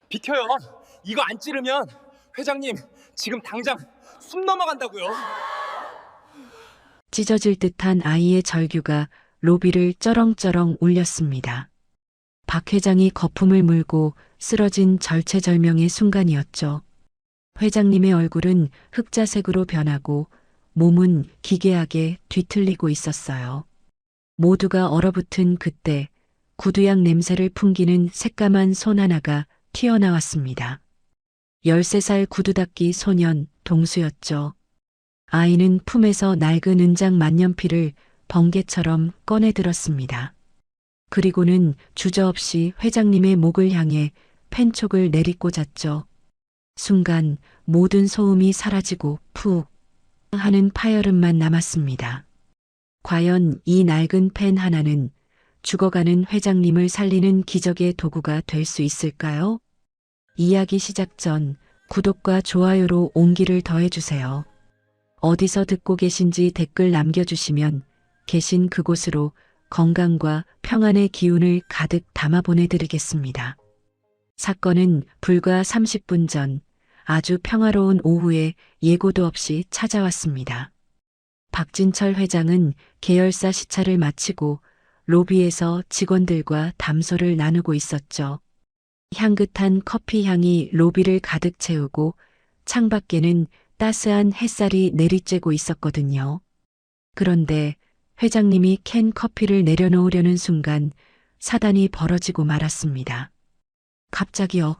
비켜요. 이거 안 찌르면 회장님 지금 당장 숨 넘어간다고요. 찢어질 듯한 아이의 절규가 로비를 쩌렁쩌렁 울렸습니다. 박 회장이 거품을 물고 쓰러진 절체절명의 순간이었죠. 회장님의 얼굴은 흑자색으로 변하고 몸은 기괴하게 뒤틀리고 있었어요. 모두가 얼어붙은 그때 구두약 냄새를 풍기는 새까만 손 하나가 튀어나왔습니다. 13살 구두 닦기 소년 동수였죠. 아이는 품에서 낡은 은장 만년필을 번개처럼 꺼내들었습니다. 그리고는 주저없이 회장님의 목을 향해 펜촉을 내리꽂았죠. 순간 모든 소음이 사라지고 푹 하는 파열음만 남았습니다. 과연 이 낡은 펜 하나는 죽어가는 회장님을 살리는 기적의 도구가 될 수 있을까요? 이야기 시작 전 구독과 좋아요로 온기를 더해주세요. 어디서 듣고 계신지 댓글 남겨주시면 계신 그곳으로 건강과 평안의 기운을 가득 담아 보내드리겠습니다. 사건은 불과 30분 전 아주 평화로운 오후에 예고도 없이 찾아왔습니다. 박진철 회장은 계열사 시차를 마치고 로비에서 직원들과 담소를 나누고 있었죠. 향긋한 커피 향이 로비를 가득 채우고 창밖에는 따스한 햇살이 내리쬐고 있었거든요. 그런데 회장님이 캔 커피를 내려놓으려는 순간 사단이 벌어지고 말았습니다. 갑자기요.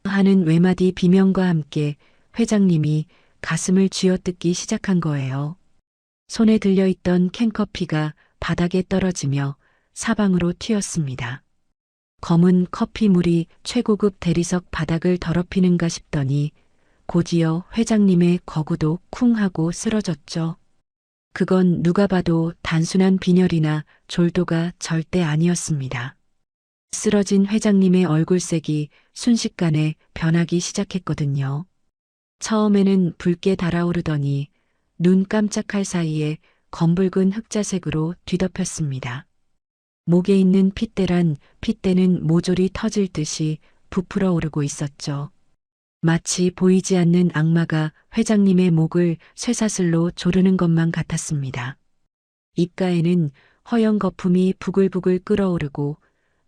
하는 외마디 비명과 함께 회장님이 가슴을 쥐어뜯기 시작한 거예요. 손에 들려있던 캔커피가 바닥에 떨어지며 사방으로 튀었습니다. 검은 커피물이 최고급 대리석 바닥을 더럽히는가 싶더니 곧이어 회장님의 거구도 쿵 하고 쓰러졌죠. 그건 누가 봐도 단순한 빈혈이나 졸도가 절대 아니었습니다. 쓰러진 회장님의 얼굴색이 순식간에 변하기 시작했거든요. 처음에는 붉게 달아오르더니 눈 깜짝할 사이에 검붉은 흑자색으로 뒤덮였습니다. 목에 있는 핏대는 모조리 터질 듯이 부풀어 오르고 있었죠. 마치 보이지 않는 악마가 회장님의 목을 쇠사슬로 조르는 것만 같았습니다. 입가에는 허연 거품이 부글부글 끓어오르고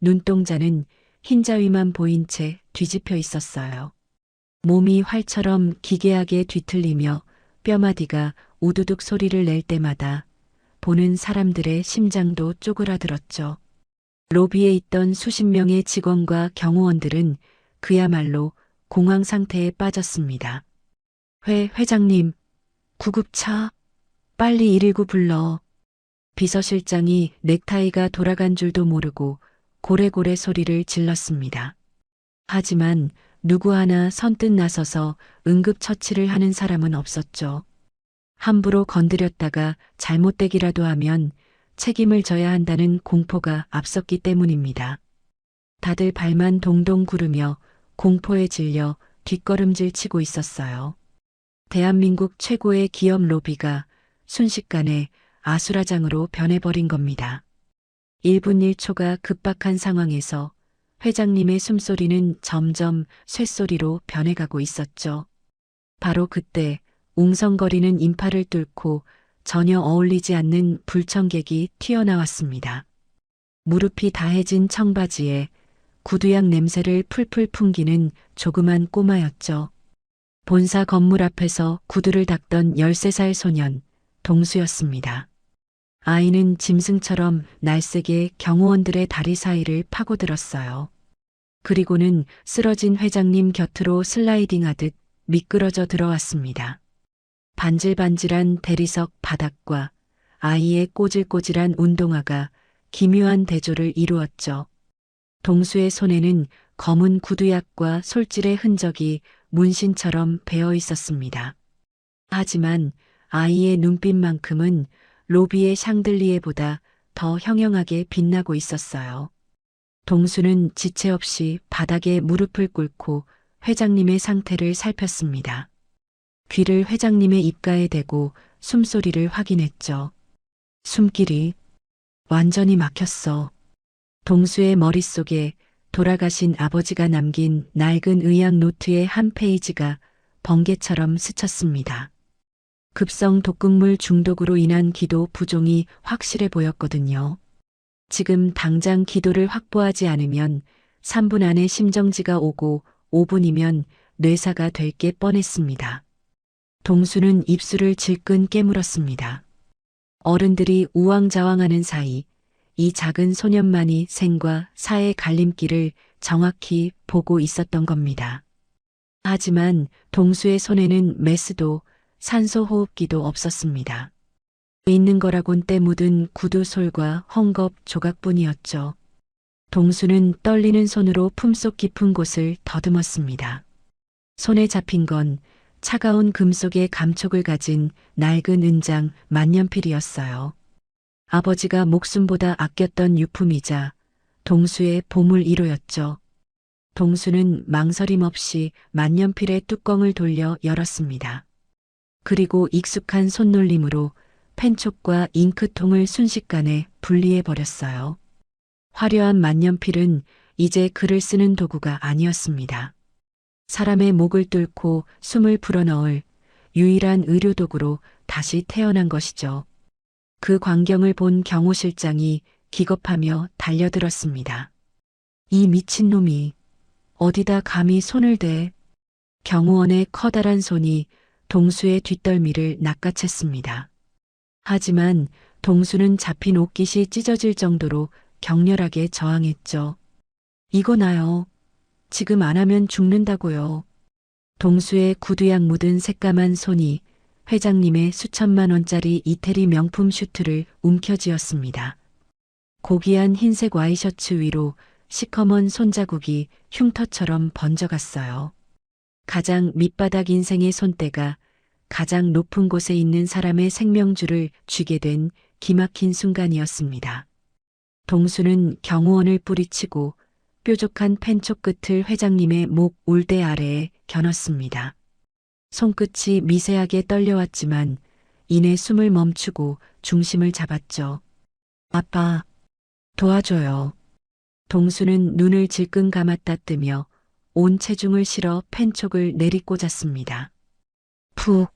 눈동자는 흰자위만 보인 채 뒤집혀 있었어요. 몸이 활처럼 기괴하게 뒤틀리며 뼈마디가 우두둑 소리를 낼 때마다 보는 사람들의 심장도 쪼그라들었죠. 로비에 있던 수십 명의 직원과 경호원들은 그야말로 공황 상태에 빠졌습니다. 회장님, 구급차, 빨리 119 불러. 비서실장이 넥타이가 돌아간 줄도 모르고 고래고래 소리를 질렀습니다. 하지만 누구 하나 선뜻 나서서 응급처치를 하는 사람은 없었죠. 함부로 건드렸다가 잘못되기라도 하면 책임을 져야 한다는 공포가 앞섰기 때문입니다. 다들 발만 동동 구르며 공포에 질려 뒷걸음질 치고 있었어요. 대한민국 최고의 기업 로비가 순식간에 아수라장으로 변해버린 겁니다. 1분 1초가 급박한 상황에서 회장님의 숨소리는 점점 쇳소리로 변해가고 있었죠. 바로 그때 웅성거리는 인파를 뚫고 전혀 어울리지 않는 불청객이 튀어나왔습니다. 무릎이 다해진 청바지에 구두약 냄새를 풀풀 풍기는 조그만 꼬마였죠. 본사 건물 앞에서 구두를 닦던 13살 소년, 동수였습니다. 아이는 짐승처럼 날쌔게 경호원들의 다리 사이를 파고들었어요. 그리고는 쓰러진 회장님 곁으로 슬라이딩하듯 미끄러져 들어왔습니다. 반질반질한 대리석 바닥과 아이의 꼬질꼬질한 운동화가 기묘한 대조를 이루었죠. 동수의 손에는 검은 구두약과 솔질의 흔적이 문신처럼 배어 있었습니다. 하지만 아이의 눈빛만큼은 로비의 샹들리에보다 더 형형하게 빛나고 있었어요. 동수는 지체 없이 바닥에 무릎을 꿇고 회장님의 상태를 살폈습니다. 귀를 회장님의 입가에 대고 숨소리를 확인했죠. 숨길이 완전히 막혔어. 동수의 머릿속에 돌아가신 아버지가 남긴 낡은 의학 노트의 한 페이지가 번개처럼 스쳤습니다. 급성 독극물 중독으로 인한 기도 부종이 확실해 보였거든요. 지금 당장 기도를 확보하지 않으면 3분 안에 심정지가 오고 5분이면 뇌사가 될 게 뻔했습니다. 동수는 입술을 질끈 깨물었습니다. 어른들이 우왕좌왕하는 사이 이 작은 소년만이 생과 사의 갈림길을 정확히 보고 있었던 겁니다. 하지만 동수의 손에는 메스도 산소호흡기도 없었습니다. 있는 거라곤 때 묻은 구두솔과 헝겊 조각뿐이었죠. 동수는 떨리는 손으로 품속 깊은 곳을 더듬었습니다. 손에 잡힌 건 차가운 금속의 감촉을 가진 낡은 은장 만년필이었어요. 아버지가 목숨보다 아꼈던 유품이자 동수의 보물 1호였죠. 동수는 망설임 없이 만년필의 뚜껑을 돌려 열었습니다. 그리고 익숙한 손놀림으로 펜촉과 잉크통을 순식간에 분리해 버렸어요. 화려한 만년필은 이제 글을 쓰는 도구가 아니었습니다. 사람의 목을 뚫고 숨을 불어넣을 유일한 의료도구로 다시 태어난 것이죠. 그 광경을 본 경호실장이 기겁하며 달려들었습니다. 이 미친놈이 어디다 감히 손을 대. 경호원의 커다란 손이 동수의 뒷덜미를 낚아챘습니다. 하지만 동수는 잡힌 옷깃이 찢어질 정도로 격렬하게 저항했죠. 이거 나요. 지금 안 하면 죽는다고요. 동수의 구두약 묻은 새까만 손이 회장님의 수천만 원짜리 이태리 명품 슈트를 움켜쥐었습니다. 고귀한 흰색 와이셔츠 위로 시커먼 손자국이 흉터처럼 번져갔어요. 가장 밑바닥 인생의 손때가 가장 높은 곳에 있는 사람의 생명줄을 쥐게 된 기막힌 순간이었습니다. 동수는 경호원을 뿌리치고 뾰족한 펜촉 끝을 회장님의 목 올대 아래에 겨눴습니다. 손끝이 미세하게 떨려왔지만 이내 숨을 멈추고 중심을 잡았죠. 아빠, 도와줘요. 동수는 눈을 질끈 감았다 뜨며 온 체중을 실어 펜촉을 내리꽂았습니다. 푹.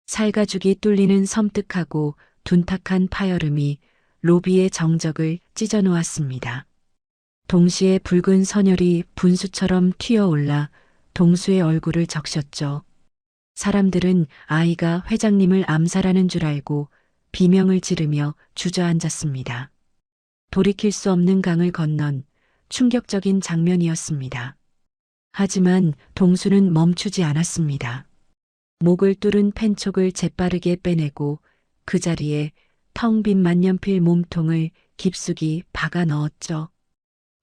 살가죽이 뚫리는 섬뜩하고 둔탁한 파여름이 로비의 정적을 찢어놓았습니다. 동시에 붉은 선혈이 분수처럼 튀어올라 동수의 얼굴을 적셨죠. 사람들은 아이가 회장님을 암살하는 줄 알고 비명을 지르며 주저앉았습니다. 돌이킬 수 없는 강을 건넌 충격적인 장면이었습니다. 하지만 동수는 멈추지 않았습니다. 목을 뚫은 펜촉을 재빠르게 빼내고 그 자리에 텅 빈 만년필 몸통을 깊숙이 박아 넣었죠.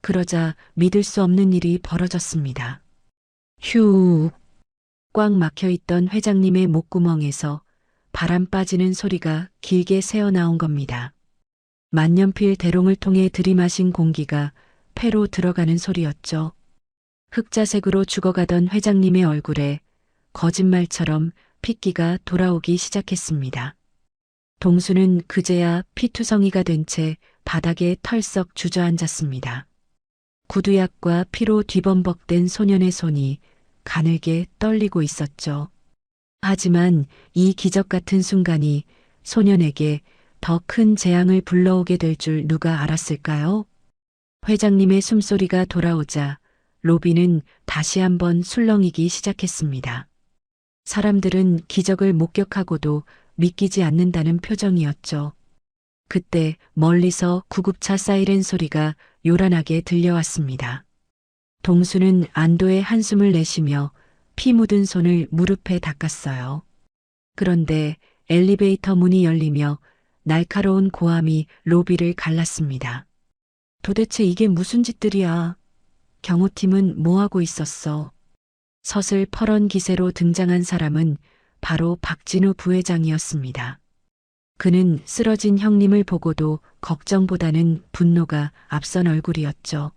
그러자 믿을 수 없는 일이 벌어졌습니다. 휴. 꽉 막혀있던 회장님의 목구멍에서 바람 빠지는 소리가 길게 새어나온 겁니다. 만년필 대롱을 통해 들이마신 공기가 폐로 들어가는 소리였죠. 흑자색으로 죽어가던 회장님의 얼굴에 거짓말처럼 핏기가 돌아오기 시작했습니다. 동수는 그제야 피투성이가 된 채 바닥에 털썩 주저앉았습니다. 구두약과 피로 뒤범벅된 소년의 손이 가늘게 떨리고 있었죠. 하지만 이 기적 같은 순간이 소년에게 더 큰 재앙을 불러오게 될 줄 누가 알았을까요? 회장님의 숨소리가 돌아오자 로비는 다시 한번 술렁이기 시작했습니다. 사람들은 기적을 목격하고도 믿기지 않는다는 표정이었죠. 그때 멀리서 구급차 사이렌 소리가 요란하게 들려왔습니다. 동수는 안도의 한숨을 내쉬며 피 묻은 손을 무릎에 닦았어요. 그런데 엘리베이터 문이 열리며 날카로운 고함이 로비를 갈랐습니다. 도대체 이게 무슨 짓들이야? 경호팀은 뭐하고 있었어? 서슬 퍼런 기세로 등장한 사람은 바로 박진우 부회장이었습니다. 그는 쓰러진 형님을 보고도 걱정보다는 분노가 앞선 얼굴이었죠.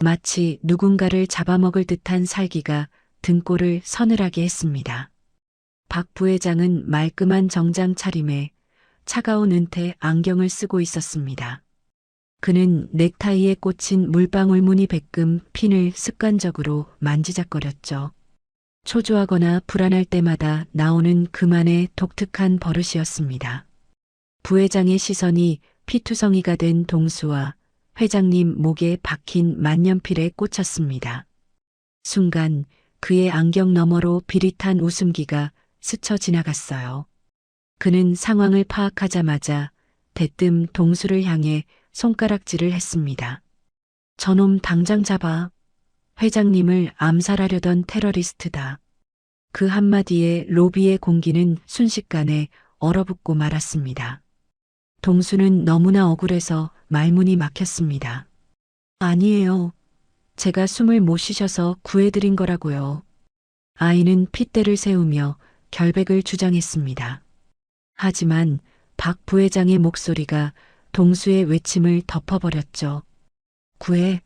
마치 누군가를 잡아먹을 듯한 살기가 등골을 서늘하게 했습니다. 박 부회장은 말끔한 정장 차림에 차가운 은퇴 안경을 쓰고 있었습니다. 그는 넥타이에 꽂힌 물방울 무늬 백금 핀을 습관적으로 만지작거렸죠. 초조하거나 불안할 때마다 나오는 그만의 독특한 버릇이었습니다. 부회장의 시선이 피투성이가 된 동수와 회장님 목에 박힌 만년필에 꽂혔습니다. 순간 그의 안경 너머로 비릿한 웃음기가 스쳐 지나갔어요. 그는 상황을 파악하자마자 대뜸 동수를 향해 손가락질을 했습니다. 저놈 당장 잡아. 회장님을 암살하려던 테러리스트다. 그 한마디에 로비의 공기는 순식간에 얼어붙고 말았습니다. 동수는 너무나 억울해서 말문이 막혔습니다. 아니에요. 제가 숨을 못 쉬셔서 구해드린 거라고요. 아이는 핏대를 세우며 결백을 주장했습니다. 하지만 박 부회장의 목소리가 동수의 외침을 덮어버렸죠. 구해?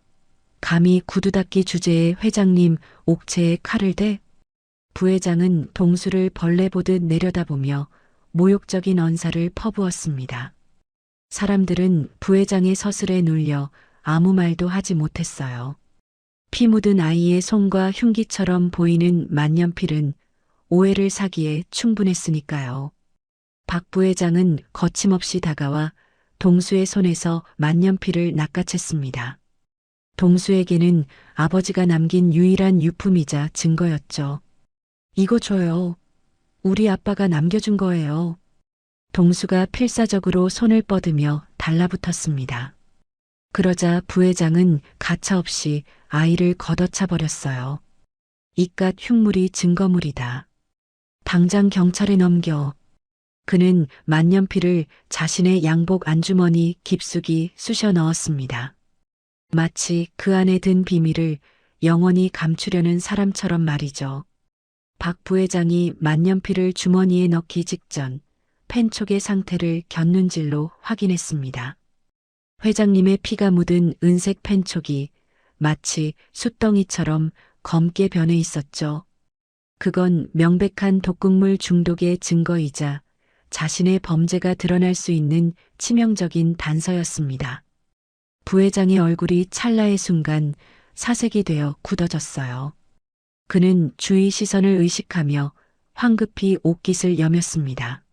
감히 구두닦이 주제에 회장님 옥체에 칼을 대? 부회장은 동수를 벌레 보듯 내려다보며 모욕적인 언사를 퍼부었습니다. 사람들은 부회장의 서슬에 눌려 아무 말도 하지 못했어요. 피 묻은 아이의 손과 흉기처럼 보이는 만년필은 오해를 사기에 충분했으니까요. 박 부회장은 거침없이 다가와 동수의 손에서 만년필을 낚아챘습니다. 동수에게는 아버지가 남긴 유일한 유품이자 증거였죠. 이거 줘요. 우리 아빠가 남겨준 거예요. 동수가 필사적으로 손을 뻗으며 달라붙었습니다. 그러자 부회장은 가차없이 아이를 걷어차 버렸어요. 이깟 흉물이 증거물이다. 당장 경찰에 넘겨. 그는 만년필을 자신의 양복 안주머니 깊숙이 쑤셔 넣었습니다. 마치 그 안에 든 비밀을 영원히 감추려는 사람처럼 말이죠. 박 부회장이 만년필을 주머니에 넣기 직전 펜촉의 상태를 곁눈질로 확인했습니다. 회장님의 피가 묻은 은색 펜촉이 마치 숯덩이처럼 검게 변해 있었죠. 그건 명백한 독극물 중독의 증거이자 자신의 범죄가 드러날 수 있는 치명적인 단서였습니다. 부회장의 얼굴이 찰나의 순간 사색이 되어 굳어졌어요. 그는 주위 시선을 의식하며 황급히 옷깃을 여몄습니다.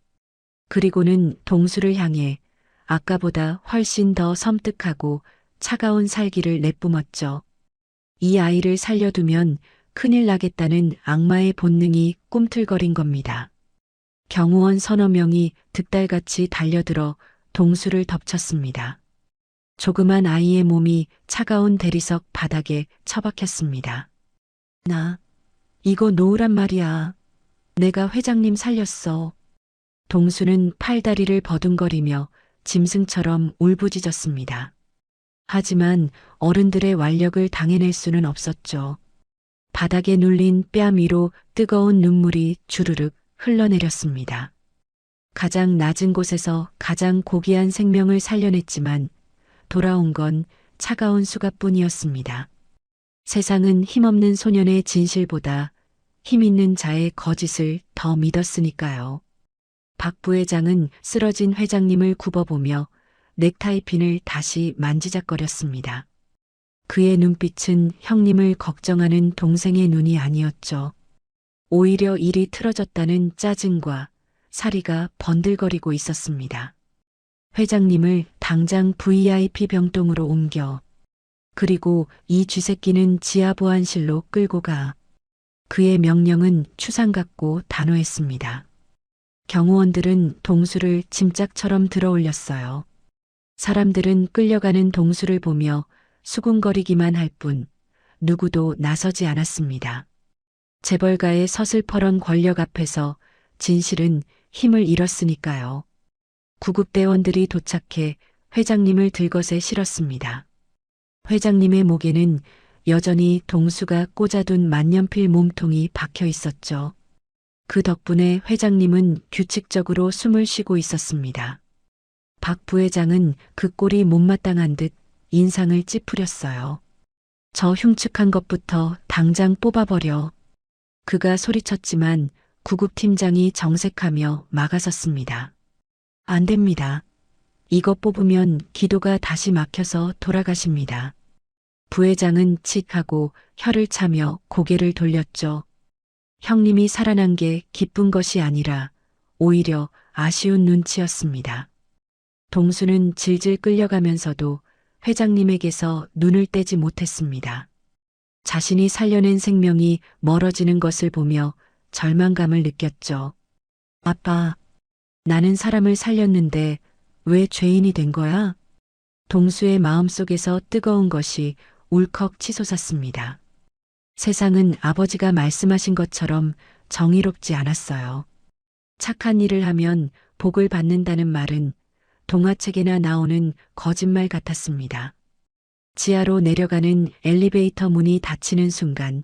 그리고는 동수를 향해 아까보다 훨씬 더 섬뜩하고 차가운 살기를 내뿜었죠. 이 아이를 살려두면 큰일 나겠다는 악마의 본능이 꿈틀거린 겁니다. 경호원 서너 명이 득달같이 달려들어 동수를 덮쳤습니다. 조그만 아이의 몸이 차가운 대리석 바닥에 처박혔습니다. 나 이거 놓으란 말이야. 내가 회장님 살렸어. 동수는 팔다리를 버둥거리며 짐승처럼 울부짖었습니다. 하지만 어른들의 완력을 당해낼 수는 없었죠. 바닥에 눌린 뺨 위로 뜨거운 눈물이 주르륵 흘러내렸습니다. 가장 낮은 곳에서 가장 고귀한 생명을 살려냈지만 돌아온 건 차가운 수갑뿐이었습니다. 세상은 힘없는 소년의 진실보다 힘있는 자의 거짓을 더 믿었으니까요. 박 부회장은 쓰러진 회장님을 굽어보며 넥타이 핀을 다시 만지작거렸습니다. 그의 눈빛은 형님을 걱정하는 동생의 눈이 아니었죠. 오히려 일이 틀어졌다는 짜증과 사리가 번들거리고 있었습니다. 회장님을 당장 VIP 병동으로 옮겨. 그리고 이 쥐새끼는 지하 보안실로 끌고 가. 그의 명령은 추상 같고 단호했습니다. 경호원들은 동수를 짐짝처럼 들어올렸어요. 사람들은 끌려가는 동수를 보며 수군거리기만 할 뿐 누구도 나서지 않았습니다. 재벌가의 서슬퍼런 권력 앞에서 진실은 힘을 잃었으니까요. 구급대원들이 도착해 회장님을 들것에 실었습니다. 회장님의 목에는 여전히 동수가 꽂아둔 만년필 몸통이 박혀 있었죠. 그 덕분에 회장님은 규칙적으로 숨을 쉬고 있었습니다. 박 부회장은 그 꼴이 못마땅한 듯 인상을 찌푸렸어요. 저 흉측한 것부터 당장 뽑아버려. 그가 소리쳤지만 구급팀장이 정색하며 막아섰습니다. 안 됩니다. 이거 뽑으면 기도가 다시 막혀서 돌아가십니다. 부회장은 칙 하고 혀를 차며 고개를 돌렸죠. 형님이 살아난 게 기쁜 것이 아니라 오히려 아쉬운 눈치였습니다. 동수는 질질 끌려가면서도 회장님에게서 눈을 떼지 못했습니다. 자신이 살려낸 생명이 멀어지는 것을 보며 절망감을 느꼈죠. 아빠, 나는 사람을 살렸는데 왜 죄인이 된 거야? 동수의 마음속에서 뜨거운 것이 울컥 치솟았습니다. 세상은 아버지가 말씀하신 것처럼 정의롭지 않았어요. 착한 일을 하면 복을 받는다는 말은 동화책에나 나오는 거짓말 같았습니다. 지하로 내려가는 엘리베이터 문이 닫히는 순간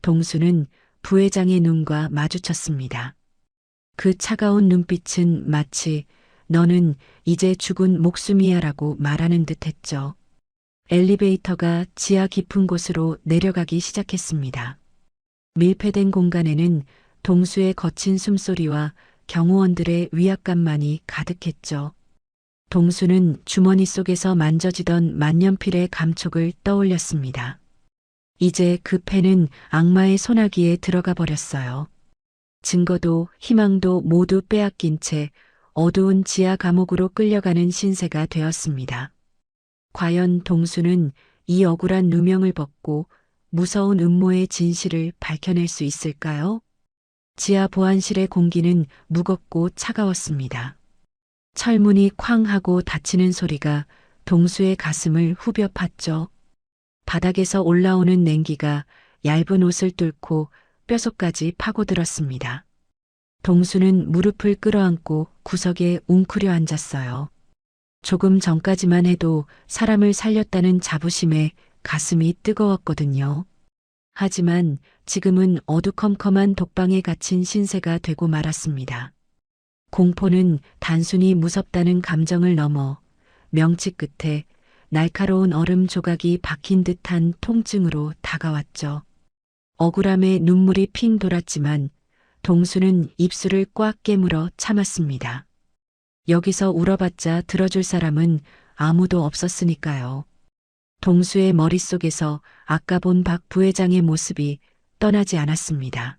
동수는 부회장의 눈과 마주쳤습니다. 그 차가운 눈빛은 마치 너는 이제 죽은 목숨이야라고 말하는 듯 했죠. 엘리베이터가 지하 깊은 곳으로 내려가기 시작했습니다. 밀폐된 공간에는 동수의 거친 숨소리와 경호원들의 위압감만이 가득했죠. 동수는 주머니 속에서 만져지던 만년필의 감촉을 떠올렸습니다. 이제 그 펜은 악마의 소나기에 들어가 버렸어요. 증거도 희망도 모두 빼앗긴 채 어두운 지하 감옥으로 끌려가는 신세가 되었습니다. 과연 동수는 이 억울한 누명을 벗고 무서운 음모의 진실을 밝혀낼 수 있을까요? 지하 보안실의 공기는 무겁고 차가웠습니다. 철문이 쾅 하고 닫히는 소리가 동수의 가슴을 후벼 팠죠. 바닥에서 올라오는 냉기가 얇은 옷을 뚫고 뼛속까지 파고들었습니다. 동수는 무릎을 끌어안고 구석에 웅크려 앉았어요. 조금 전까지만 해도 사람을 살렸다는 자부심에 가슴이 뜨거웠거든요. 하지만 지금은 어두컴컴한 독방에 갇힌 신세가 되고 말았습니다. 공포는 단순히 무섭다는 감정을 넘어 명치 끝에 날카로운 얼음 조각이 박힌 듯한 통증으로 다가왔죠. 억울함에 눈물이 핑 돌았지만 동수는 입술을 꽉 깨물어 참았습니다. 여기서 울어봤자 들어줄 사람은 아무도 없었으니까요. 동수의 머릿속에서 아까 본 박 부회장의 모습이 떠나지 않았습니다.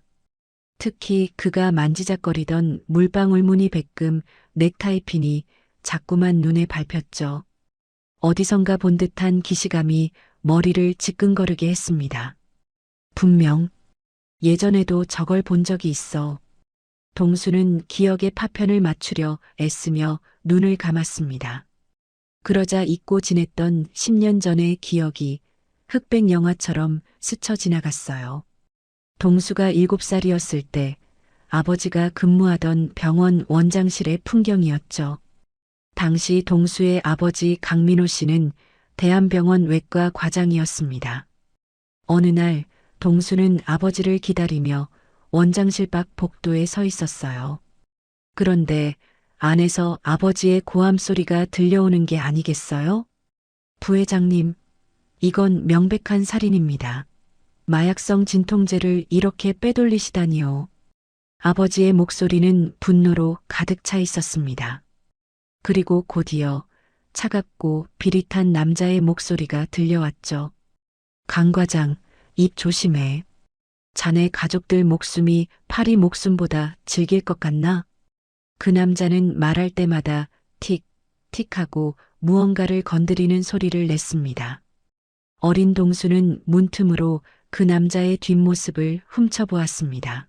특히 그가 만지작거리던 물방울무늬 백금 넥타이 핀이 자꾸만 눈에 밟혔죠. 어디선가 본 듯한 기시감이 머리를 지끈거리게 했습니다. 분명 예전에도 저걸 본 적이 있어. 동수는 기억의 파편을 맞추려 애쓰며 눈을 감았습니다. 그러자 잊고 지냈던 10년 전의 기억이 흑백 영화처럼 스쳐 지나갔어요. 동수가 7살이었을 때 아버지가 근무하던 병원 원장실의 풍경이었죠. 당시 동수의 아버지 강민호 씨는 대한병원 외과 과장이었습니다. 어느 날 동수는 아버지를 기다리며 원장실 밖 복도에 서 있었어요. 그런데 안에서 아버지의 고함 소리가 들려오는 게 아니겠어요? 부회장님, 이건 명백한 살인입니다. 마약성 진통제를 이렇게 빼돌리시다니요. 아버지의 목소리는 분노로 가득 차 있었습니다. 그리고 곧이어 차갑고 비릿한 남자의 목소리가 들려왔죠. 강 과장, 입 조심해. 자네 가족들 목숨이 파리 목숨보다 질길 것 같나? 그 남자는 말할 때마다 틱, 틱 하고 무언가를 건드리는 소리를 냈습니다. 어린 동수는 문틈으로 그 남자의 뒷모습을 훔쳐보았습니다.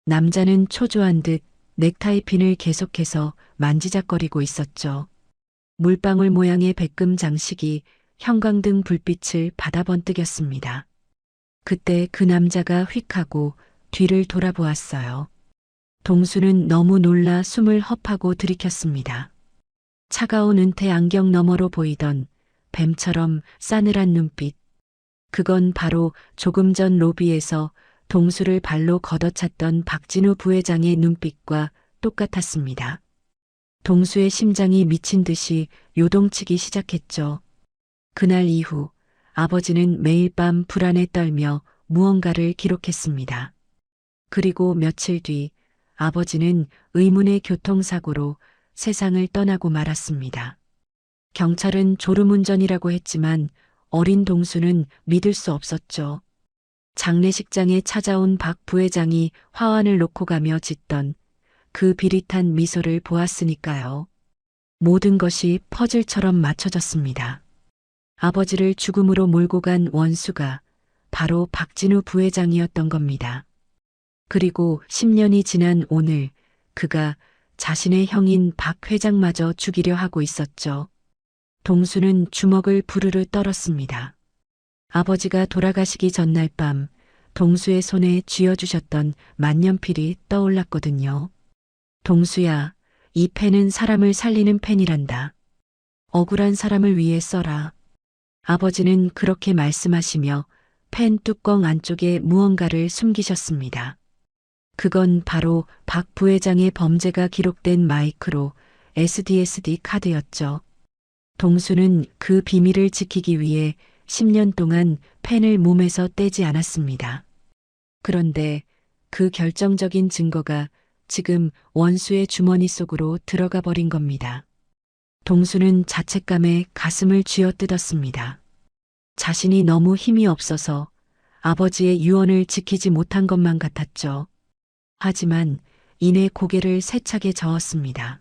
남자는 초조한 듯 넥타이 핀을 계속해서 만지작거리고 있었죠. 물방울 모양의 백금 장식이 형광등 불빛을 받아 번뜩였습니다. 그때 그 남자가 휙 하고 뒤를 돌아보았어요. 동수는 너무 놀라 숨을 헛하고 들이켰습니다. 차가운 은퇴 안경 너머로 보이던 뱀처럼 싸늘한 눈빛. 그건 바로 조금 전 로비에서 동수를 발로 걷어찼던 박진우 부회장의 눈빛과 똑같았습니다. 동수의 심장이 미친 듯이 요동치기 시작했죠. 그날 이후 아버지는 매일 밤 불안에 떨며 무언가를 기록했습니다. 그리고 며칠 뒤 아버지는 의문의 교통사고로 세상을 떠나고 말았습니다. 경찰은 졸음운전이라고 했지만 어린 동수는 믿을 수 없었죠. 장례식장에 찾아온 박 부회장이 화환을 놓고 가며 짓던 그 비릿한 미소를 보았으니까요. 모든 것이 퍼즐처럼 맞춰졌습니다. 아버지를 죽음으로 몰고 간 원수가 바로 박진우 부회장이었던 겁니다. 그리고 10년이 지난 오늘 그가 자신의 형인 박 회장마저 죽이려 하고 있었죠. 동수는 주먹을 부르르 떨었습니다. 아버지가 돌아가시기 전날 밤 동수의 손에 쥐어주셨던 만년필이 떠올랐거든요. 동수야, 이 펜은 사람을 살리는 펜이란다. 억울한 사람을 위해 써라. 아버지는 그렇게 말씀하시며 펜 뚜껑 안쪽에 무언가를 숨기셨습니다. 그건 바로 박 부회장의 범죄가 기록된 마이크로 SDSD 카드였죠. 동수는 그 비밀을 지키기 위해 10년 동안 펜을 몸에서 떼지 않았습니다. 그런데 그 결정적인 증거가 지금 원수의 주머니 속으로 들어가 버린 겁니다. 동수는 자책감에 가슴을 쥐어뜯었습니다. 자신이 너무 힘이 없어서 아버지의 유언을 지키지 못한 것만 같았죠. 하지만 이내 고개를 세차게 저었습니다.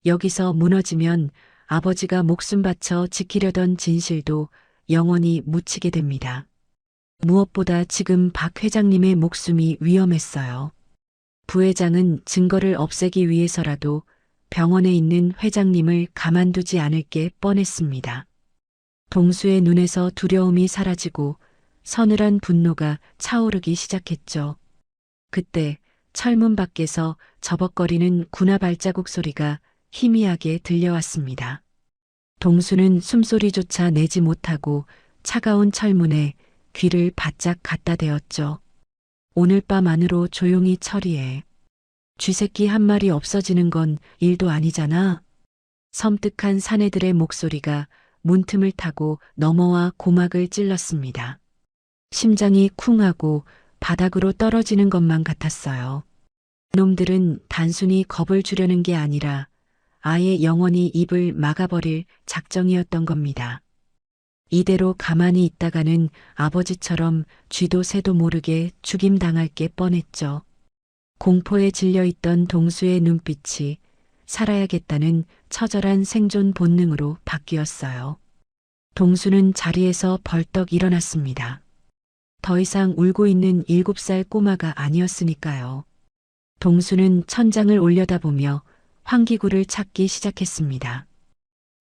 여기서 무너지면 아버지가 목숨 바쳐 지키려던 진실도 영원히 묻히게 됩니다. 무엇보다 지금 박 회장님의 목숨이 위험했어요. 부회장은 증거를 없애기 위해서라도 병원에 있는 회장님을 가만두지 않을 게 뻔했습니다. 동수의 눈에서 두려움이 사라지고 서늘한 분노가 차오르기 시작했죠. 그때 철문 밖에서 저벅거리는 군화 발자국 소리가 희미하게 들려왔습니다. 동수는 숨소리조차 내지 못하고 차가운 철문에 귀를 바짝 갖다 대었죠. 오늘 밤 안으로 조용히 처리해. 쥐새끼 한 마리 없어지는 건 일도 아니잖아. 섬뜩한 사내들의 목소리가 문틈을 타고 넘어와 고막을 찔렀습니다. 심장이 쿵하고 바닥으로 떨어지는 것만 같았어요. 놈들은 단순히 겁을 주려는 게 아니라 아예 영원히 입을 막아버릴 작정이었던 겁니다. 이대로 가만히 있다가는 아버지처럼 쥐도 새도 모르게 죽임당할 게 뻔했죠. 공포에 질려있던 동수의 눈빛이 살아야겠다는 처절한 생존 본능으로 바뀌었어요. 동수는 자리에서 벌떡 일어났습니다. 더 이상 울고 있는 7살 꼬마가 아니었으니까요. 동수는 천장을 올려다보며 환기구를 찾기 시작했습니다.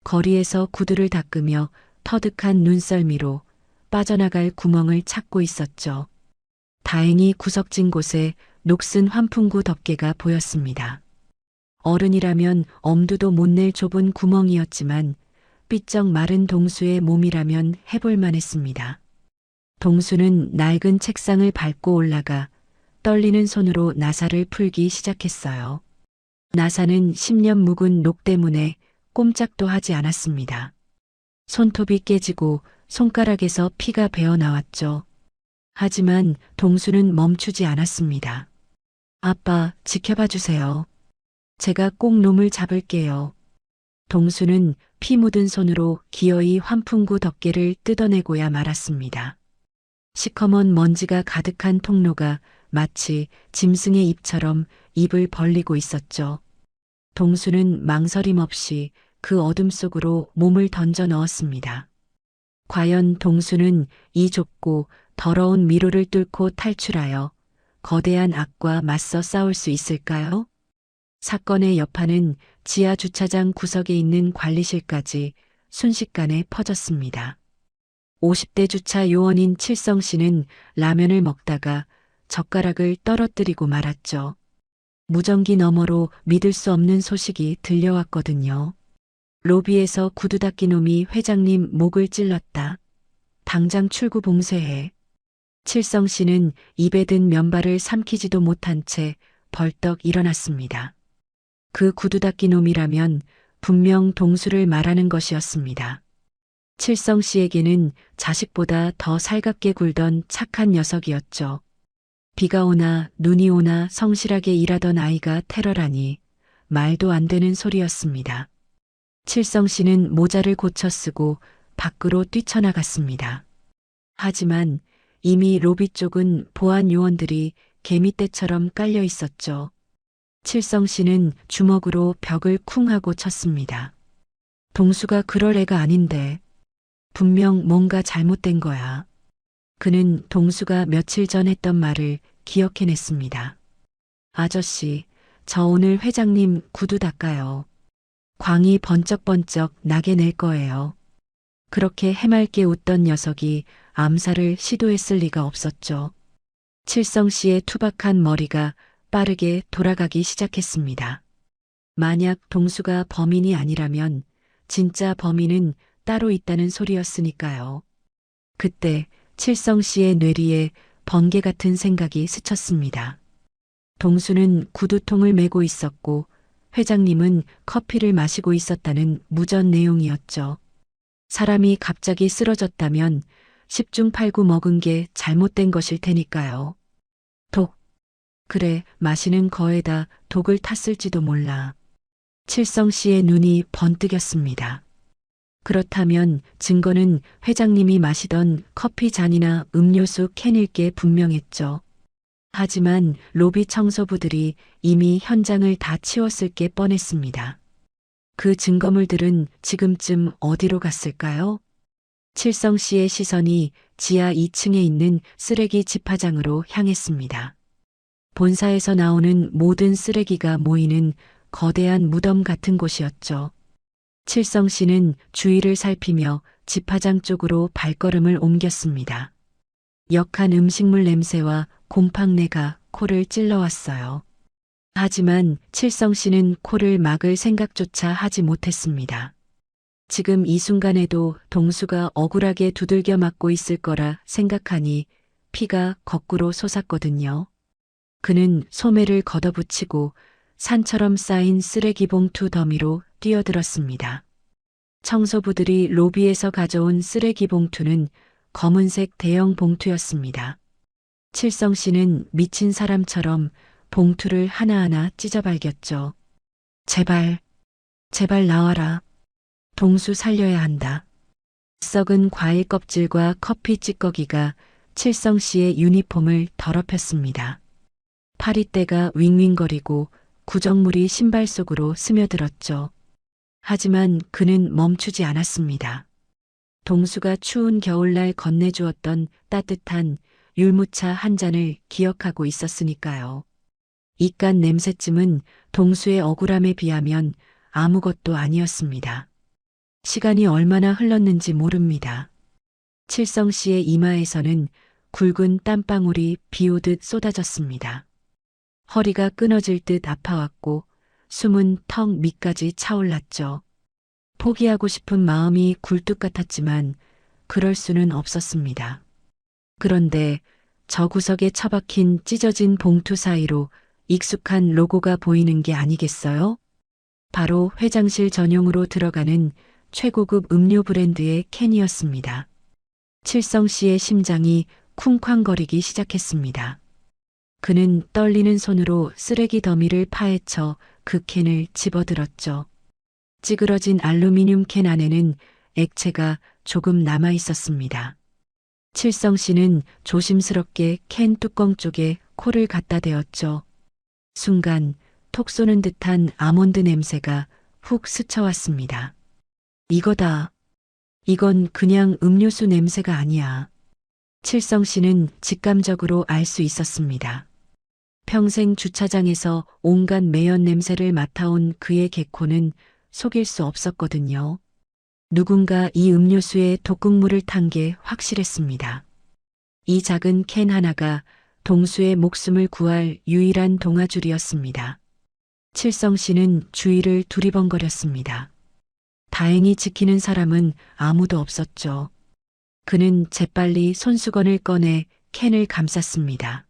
거리에서 구두를 닦으며 터득한 눈썰미로 빠져나갈 구멍을 찾고 있었죠. 다행히 구석진 곳에 녹슨 환풍구 덮개가 보였습니다. 어른이라면 엄두도 못 낼 좁은 구멍이었지만 삐쩍 마른 동수의 몸이라면 해볼 만했습니다. 동수는 낡은 책상을 밟고 올라가 떨리는 손으로 나사를 풀기 시작했어요. 나사는 10년 묵은 녹 때문에 꼼짝도 하지 않았습니다. 손톱이 깨지고 손가락에서 피가 배어 나왔죠. 하지만 동수는 멈추지 않았습니다. 아빠, 지켜봐 주세요. 제가 꼭 놈을 잡을게요. 동수는 피 묻은 손으로 기어이 환풍구 덮개를 뜯어내고야 말았습니다. 시커먼 먼지가 가득한 통로가 마치 짐승의 입처럼 입을 벌리고 있었죠. 동수는 망설임 없이 그 어둠 속으로 몸을 던져 넣었습니다. 과연 동수는 이 좁고 더러운 미로를 뚫고 탈출하여 거대한 악과 맞서 싸울 수 있을까요? 사건의 여파는 지하 주차장 구석에 있는 관리실까지 순식간에 퍼졌습니다. 50대 주차 요원인 칠성 씨는 라면을 먹다가 젓가락을 떨어뜨리고 말았죠. 무전기 너머로 믿을 수 없는 소식이 들려왔거든요. 로비에서 구두 닦이 놈이 회장님 목을 찔렀다. 당장 출구 봉쇄해. 칠성 씨는 입에 든 면발을 삼키지도 못한 채 벌떡 일어났습니다. 그 구두 닦이 놈이라면 분명 동수를 말하는 것이었습니다. 칠성 씨에게는 자식보다 더 살갑게 굴던 착한 녀석이었죠. 비가 오나 눈이 오나 성실하게 일하던 아이가 테러라니 말도 안 되는 소리였습니다. 칠성 씨는 모자를 고쳐 쓰고 밖으로 뛰쳐나갔습니다. 하지만 이미 로비 쪽은 보안 요원들이 개미떼처럼 깔려 있었죠. 칠성 씨는 주먹으로 벽을 쿵 하고 쳤습니다. 동수가 그럴 애가 아닌데 분명 뭔가 잘못된 거야. 그는 동수가 며칠 전 했던 말을 기억해냈습니다. 아저씨, 저 오늘 회장님 구두 닦아요. 광이 번쩍번쩍 나게 낼 거예요. 그렇게 해맑게 웃던 녀석이 암살을 시도했을 리가 없었죠. 칠성 씨의 투박한 머리가 빠르게 돌아가기 시작했습니다. 만약 동수가 범인이 아니라면 진짜 범인은 따로 있다는 소리였으니까요. 그때 칠성 씨의 뇌리에 번개 같은 생각이 스쳤습니다. 동수는 구두통을 메고 있었고 회장님은 커피를 마시고 있었다는 무전 내용이었죠. 사람이 갑자기 쓰러졌다면 10중 8구 먹은 게 잘못된 것일 테니까요. 독. 그래, 마시는 거에다 독을 탔을지도 몰라. 칠성 씨의 눈이 번뜩였습니다. 그렇다면 증거는 회장님이 마시던 커피 잔이나 음료수 캔일 게 분명했죠. 하지만 로비 청소부들이 이미 현장을 다 치웠을 게 뻔했습니다. 그 증거물들은 지금쯤 어디로 갔을까요? 칠성 씨의 시선이 지하 2층에 있는 쓰레기 집화장으로 향했습니다. 본사에서 나오는 모든 쓰레기가 모이는 거대한 무덤 같은 곳이었죠. 칠성 씨는 주위를 살피며 집화장 쪽으로 발걸음을 옮겼습니다. 역한 음식물 냄새와 곰팡내가 코를 찔러왔어요. 하지만 칠성 씨는 코를 막을 생각조차 하지 못했습니다. 지금 이 순간에도 동수가 억울하게 두들겨 맞고 있을 거라 생각하니 피가 거꾸로 솟았거든요. 그는 소매를 걷어붙이고 산처럼 쌓인 쓰레기 봉투 더미로 뛰어들었습니다. 청소부들이 로비에서 가져온 쓰레기 봉투는 검은색 대형 봉투였습니다. 칠성 씨는 미친 사람처럼 봉투를 하나하나 찢어발겼죠. 제발, 제발 나와라. 동수 살려야 한다. 썩은 과일 껍질과 커피 찌꺼기가 칠성 씨의 유니폼을 더럽혔습니다. 파리떼가 윙윙거리고 구정물이 신발 속으로 스며들었죠. 하지만 그는 멈추지 않았습니다. 동수가 추운 겨울날 건네주었던 따뜻한 율무차 한 잔을 기억하고 있었으니까요. 이깟 냄새쯤은 동수의 억울함에 비하면 아무것도 아니었습니다. 시간이 얼마나 흘렀는지 모릅니다. 칠성 씨의 이마에서는 굵은 땀방울이 비오듯 쏟아졌습니다. 허리가 끊어질 듯 아파왔고 숨은 턱 밑까지 차올랐죠. 포기하고 싶은 마음이 굴뚝 같았지만 그럴 수는 없었습니다. 그런데 저 구석에 처박힌 찢어진 봉투 사이로 익숙한 로고가 보이는 게 아니겠어요? 바로 회장실 전용으로 들어가는 최고급 음료 브랜드의 캔이었습니다. 칠성 씨의 심장이 쿵쾅거리기 시작했습니다. 그는 떨리는 손으로 쓰레기 더미를 파헤쳐 그 캔을 집어들었죠. 찌그러진 알루미늄 캔 안에는 액체가 조금 남아 있었습니다. 칠성 씨는 조심스럽게 캔 뚜껑 쪽에 코를 갖다 대었죠. 순간 톡 쏘는 듯한 아몬드 냄새가 훅 스쳐왔습니다. 이거다. 이건 그냥 음료수 냄새가 아니야. 칠성 씨는 직감적으로 알 수 있었습니다. 평생 주차장에서 온갖 매연 냄새를 맡아온 그의 개코는 속일 수 없었거든요. 누군가 이 음료수에 독극물을 탄 게 확실했습니다. 이 작은 캔 하나가 동수의 목숨을 구할 유일한 동아줄이었습니다. 칠성 씨는 주위를 두리번거렸습니다. 다행히 지키는 사람은 아무도 없었죠. 그는 재빨리 손수건을 꺼내 캔을 감쌌습니다.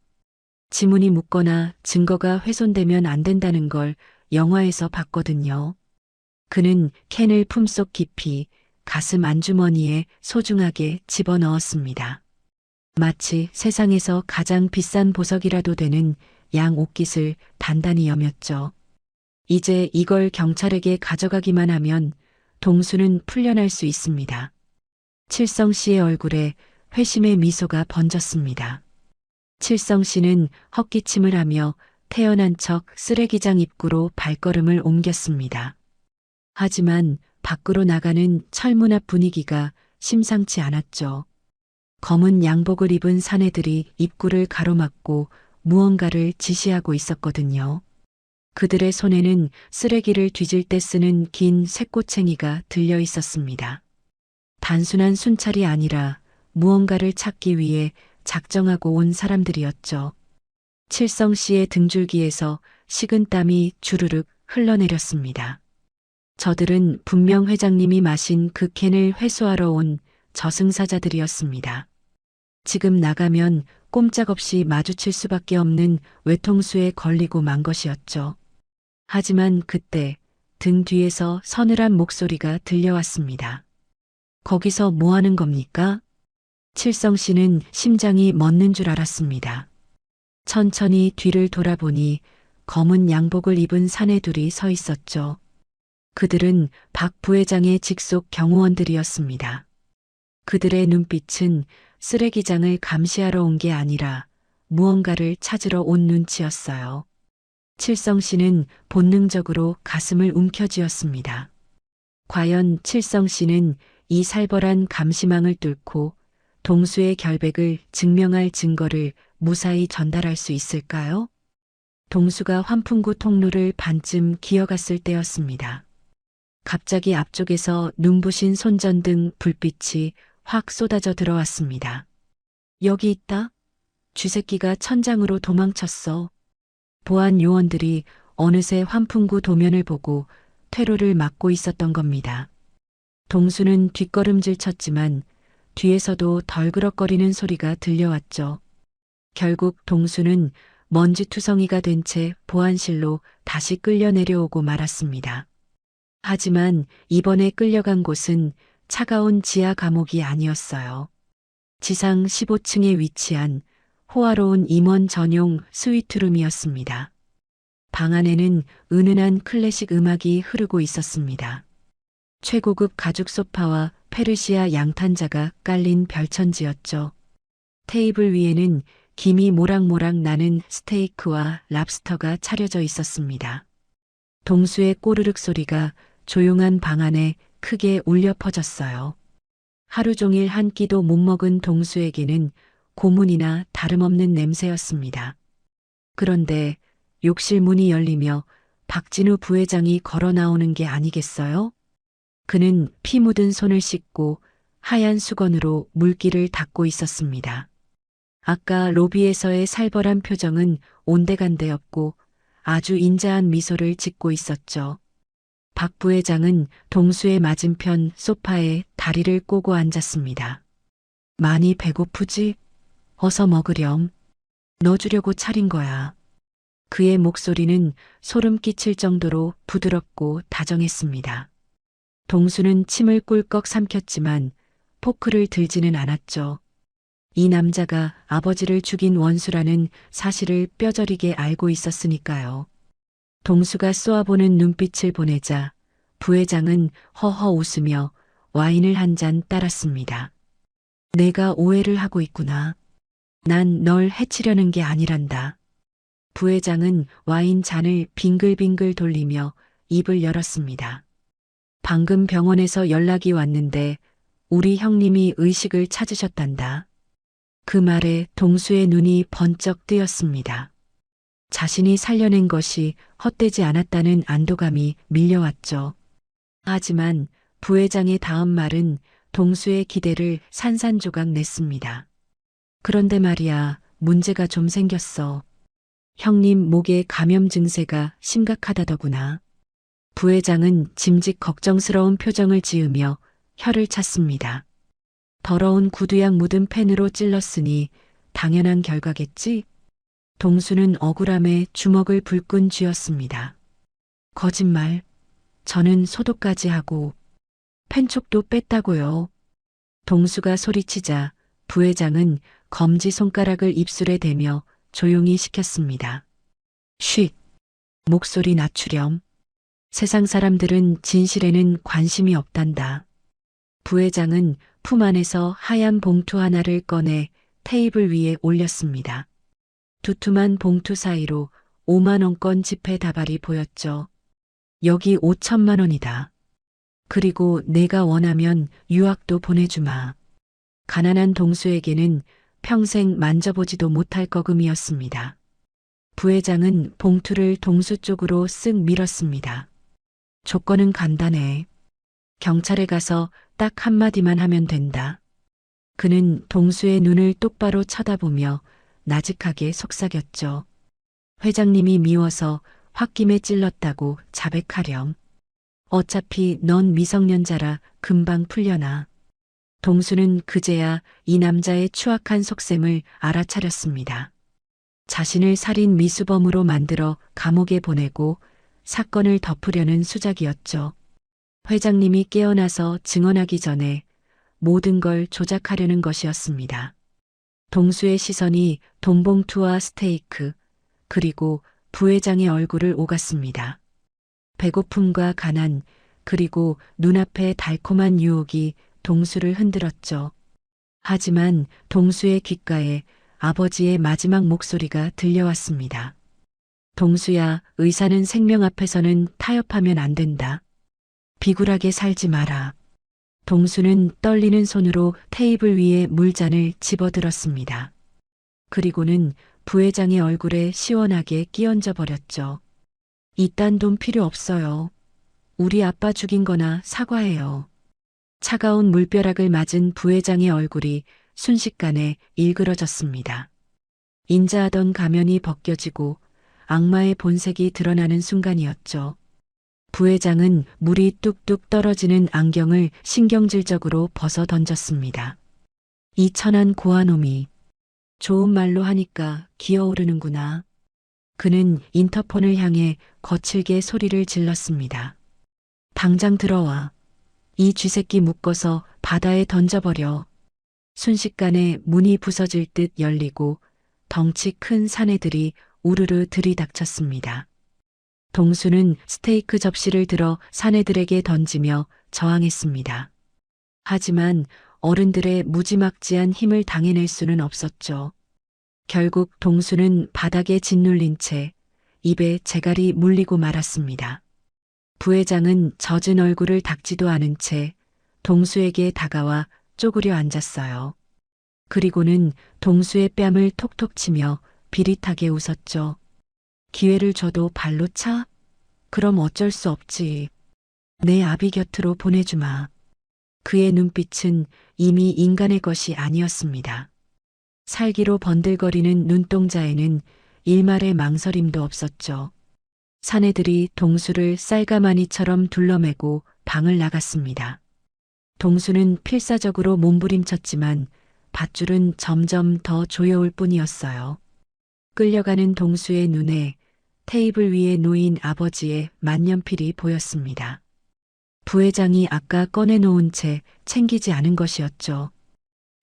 지문이 묻거나 증거가 훼손되면 안 된다는 걸 영화에서 봤거든요. 그는 캔을 품속 깊이 가슴 안주머니에 소중하게 집어넣었습니다. 마치 세상에서 가장 비싼 보석이라도 되는 양 옷깃을 단단히 여몄죠. 이제 이걸 경찰에게 가져가기만 하면 동수는 풀려날 수 있습니다. 칠성 씨의 얼굴에 회심의 미소가 번졌습니다. 칠성 씨는 헛기침을 하며 태연한 척 쓰레기장 입구로 발걸음을 옮겼습니다. 하지만 밖으로 나가는 철문 앞 분위기가 심상치 않았죠. 검은 양복을 입은 사내들이 입구를 가로막고 무언가를 지시하고 있었거든요. 그들의 손에는 쓰레기를 뒤질 때 쓰는 긴 쇠꼬챙이가 들려 있었습니다. 단순한 순찰이 아니라 무언가를 찾기 위해 작정하고 온 사람들이었죠. 칠성 씨의 등줄기에서 식은땀이 주르륵 흘러내렸습니다. 저들은 분명 회장님이 마신 그 캔을 회수하러 온 저승사자들이었습니다. 지금 나가면 꼼짝없이 마주칠 수밖에 없는 외통수에 걸리고 만 것이었죠. 하지만 그때 등 뒤에서 서늘한 목소리가 들려왔습니다. 거기서 뭐 하는 겁니까? 칠성 씨는 심장이 멎는 줄 알았습니다. 천천히 뒤를 돌아보니 검은 양복을 입은 사내 둘이 서 있었죠. 그들은 박 부회장의 직속 경호원들이었습니다. 그들의 눈빛은 쓰레기장을 감시하러 온 게 아니라 무언가를 찾으러 온 눈치였어요. 칠성 씨는 본능적으로 가슴을 움켜쥐었습니다. 과연 칠성 씨는 이 살벌한 감시망을 뚫고 동수의 결백을 증명할 증거를 무사히 전달할 수 있을까요? 동수가 환풍구 통로를 반쯤 기어갔을 때였습니다. 갑자기 앞쪽에서 눈부신 손전등 불빛이 확 쏟아져 들어왔습니다. 여기 있다. 쥐새끼가 천장으로 도망쳤어. 보안 요원들이 어느새 환풍구 도면을 보고 퇴로를 막고 있었던 겁니다. 동수는 뒷걸음질 쳤지만 뒤에서도 덜그럭거리는 소리가 들려왔죠. 결국 동수는 먼지투성이가 된 채 보안실로 다시 끌려 내려오고 말았습니다. 하지만 이번에 끌려간 곳은 차가운 지하 감옥이 아니었어요. 지상 15층에 위치한 호화로운 임원 전용 스위트룸이었습니다. 방 안에는 은은한 클래식 음악이 흐르고 있었습니다. 최고급 가죽 소파와 페르시아 양탄자가 깔린 별천지였죠. 테이블 위에는 김이 모락모락 나는 스테이크와 랍스터가 차려져 있었습니다. 동수의 꼬르륵 소리가 조용한 방 안에 크게 울려 퍼졌어요. 하루 종일 한 끼도 못 먹은 동수에게는 고문이나 다름없는 냄새였습니다. 그런데 욕실 문이 열리며 박진우 부회장이 걸어 나오는 게 아니겠어요? 그는 피 묻은 손을 씻고 하얀 수건으로 물기를 닦고 있었습니다. 아까 로비에서의 살벌한 표정은 온데간데였고 아주 인자한 미소를 짓고 있었죠. 박 부회장은 동수의 맞은편 소파에 다리를 꼬고 앉았습니다. 많이 배고프지? 어서 먹으렴. 너 주려고 차린 거야. 그의 목소리는 소름 끼칠 정도로 부드럽고 다정했습니다. 동수는 침을 꿀꺽 삼켰지만 포크를 들지는 않았죠. 이 남자가 아버지를 죽인 원수라는 사실을 뼈저리게 알고 있었으니까요. 동수가 쏘아보는 눈빛을 보내자 부회장은 허허 웃으며 와인을 한 잔 따랐습니다. 내가 오해를 하고 있구나. 난 널 해치려는 게 아니란다. 부회장은 와인 잔을 빙글빙글 돌리며 입을 열었습니다. 방금 병원에서 연락이 왔는데 우리 형님이 의식을 찾으셨단다. 그 말에 동수의 눈이 번쩍 뜨였습니다. 자신이 살려낸 것이 헛되지 않았다는 안도감이 밀려왔죠. 하지만 부회장의 다음 말은 동수의 기대를 산산조각 냈습니다. 그런데 말이야, 문제가 좀 생겼어. 형님 목에 감염 증세가 심각하다더구나. 부회장은 짐짓 걱정스러운 표정을 지으며 혀를 찼습니다. 더러운 구두약 묻은 펜으로 찔렀으니 당연한 결과겠지? 동수는 억울함에 주먹을 불끈 쥐었습니다. 거짓말. 저는 소독까지 하고 펜촉도 뺐다고요. 동수가 소리치자 부회장은 검지 손가락을 입술에 대며 조용히 시켰습니다. 쉿. 목소리 낮추렴. 세상 사람들은 진실에는 관심이 없단다. 부회장은 품 안에서 하얀 봉투 하나를 꺼내 테이블 위에 올렸습니다. 두툼한 봉투 사이로 5만 원권 지폐 다발이 보였죠. 여기 5천만 원이다. 그리고 내가 원하면 유학도 보내주마. 가난한 동수에게는 평생 만져보지도 못할 거금이었습니다. 부회장은 봉투를 동수 쪽으로 쓱 밀었습니다. 조건은 간단해. 경찰에 가서 딱 한마디만 하면 된다. 그는 동수의 눈을 똑바로 쳐다보며 나직하게 속삭였죠. 회장님이 미워서 홧김에 찔렀다고 자백하렴. 어차피 넌 미성년자라 금방 풀려나. 동수는 그제야 이 남자의 추악한 속셈을 알아차렸습니다. 자신을 살인 미수범으로 만들어 감옥에 보내고 사건을 덮으려는 수작이었죠. 회장님이 깨어나서 증언하기 전에 모든 걸 조작하려는 것이었습니다. 동수의 시선이 돈봉투와 스테이크, 그리고 부회장의 얼굴을 오갔습니다. 배고픔과 가난, 그리고 눈앞의 달콤한 유혹이 동수를 흔들었죠. 하지만 동수의 귓가에 아버지의 마지막 목소리가 들려왔습니다. 동수야, 의사는 생명 앞에서는 타협하면 안 된다. 비굴하게 살지 마라. 동수는 떨리는 손으로 테이블 위에 물잔을 집어들었습니다. 그리고는 부회장의 얼굴에 시원하게 끼얹어 버렸죠. 이딴 돈 필요 없어요. 우리 아빠 죽인 거나 사과해요. 차가운 물벼락을 맞은 부회장의 얼굴이 순식간에 일그러졌습니다. 인자하던 가면이 벗겨지고 악마의 본색이 드러나는 순간이었죠. 부회장은 물이 뚝뚝 떨어지는 안경을 신경질적으로 벗어 던졌습니다. 이 천한 고아놈이 좋은 말로 하니까 기어오르는구나. 그는 인터폰을 향해 거칠게 소리를 질렀습니다. 당장 들어와. 이 쥐새끼 묶어서 바다에 던져버려. 순식간에 문이 부서질 듯 열리고 덩치 큰 사내들이 우르르 들이닥쳤습니다. 동수는 스테이크 접시를 들어 사내들에게 던지며 저항했습니다. 하지만 어른들의 무지막지한 힘을 당해낼 수는 없었죠. 결국 동수는 바닥에 짓눌린 채 입에 재갈이 물리고 말았습니다. 부회장은 젖은 얼굴을 닦지도 않은 채 동수에게 다가와 쪼그려 앉았어요. 그리고는 동수의 뺨을 톡톡 치며 비릿하게 웃었죠. 기회를 줘도 발로 차? 그럼 어쩔 수 없지. 내 아비 곁으로 보내주마. 그의 눈빛은 이미 인간의 것이 아니었습니다. 살기로 번들거리는 눈동자에는 일말의 망설임도 없었죠. 사내들이 동수를 쌀가마니처럼 둘러매고 방을 나갔습니다. 동수는 필사적으로 몸부림쳤지만 밧줄은 점점 더 조여올 뿐이었어요. 끌려가는 동수의 눈에 테이블 위에 놓인 아버지의 만년필이 보였습니다. 부회장이 아까 꺼내놓은 채 챙기지 않은 것이었죠.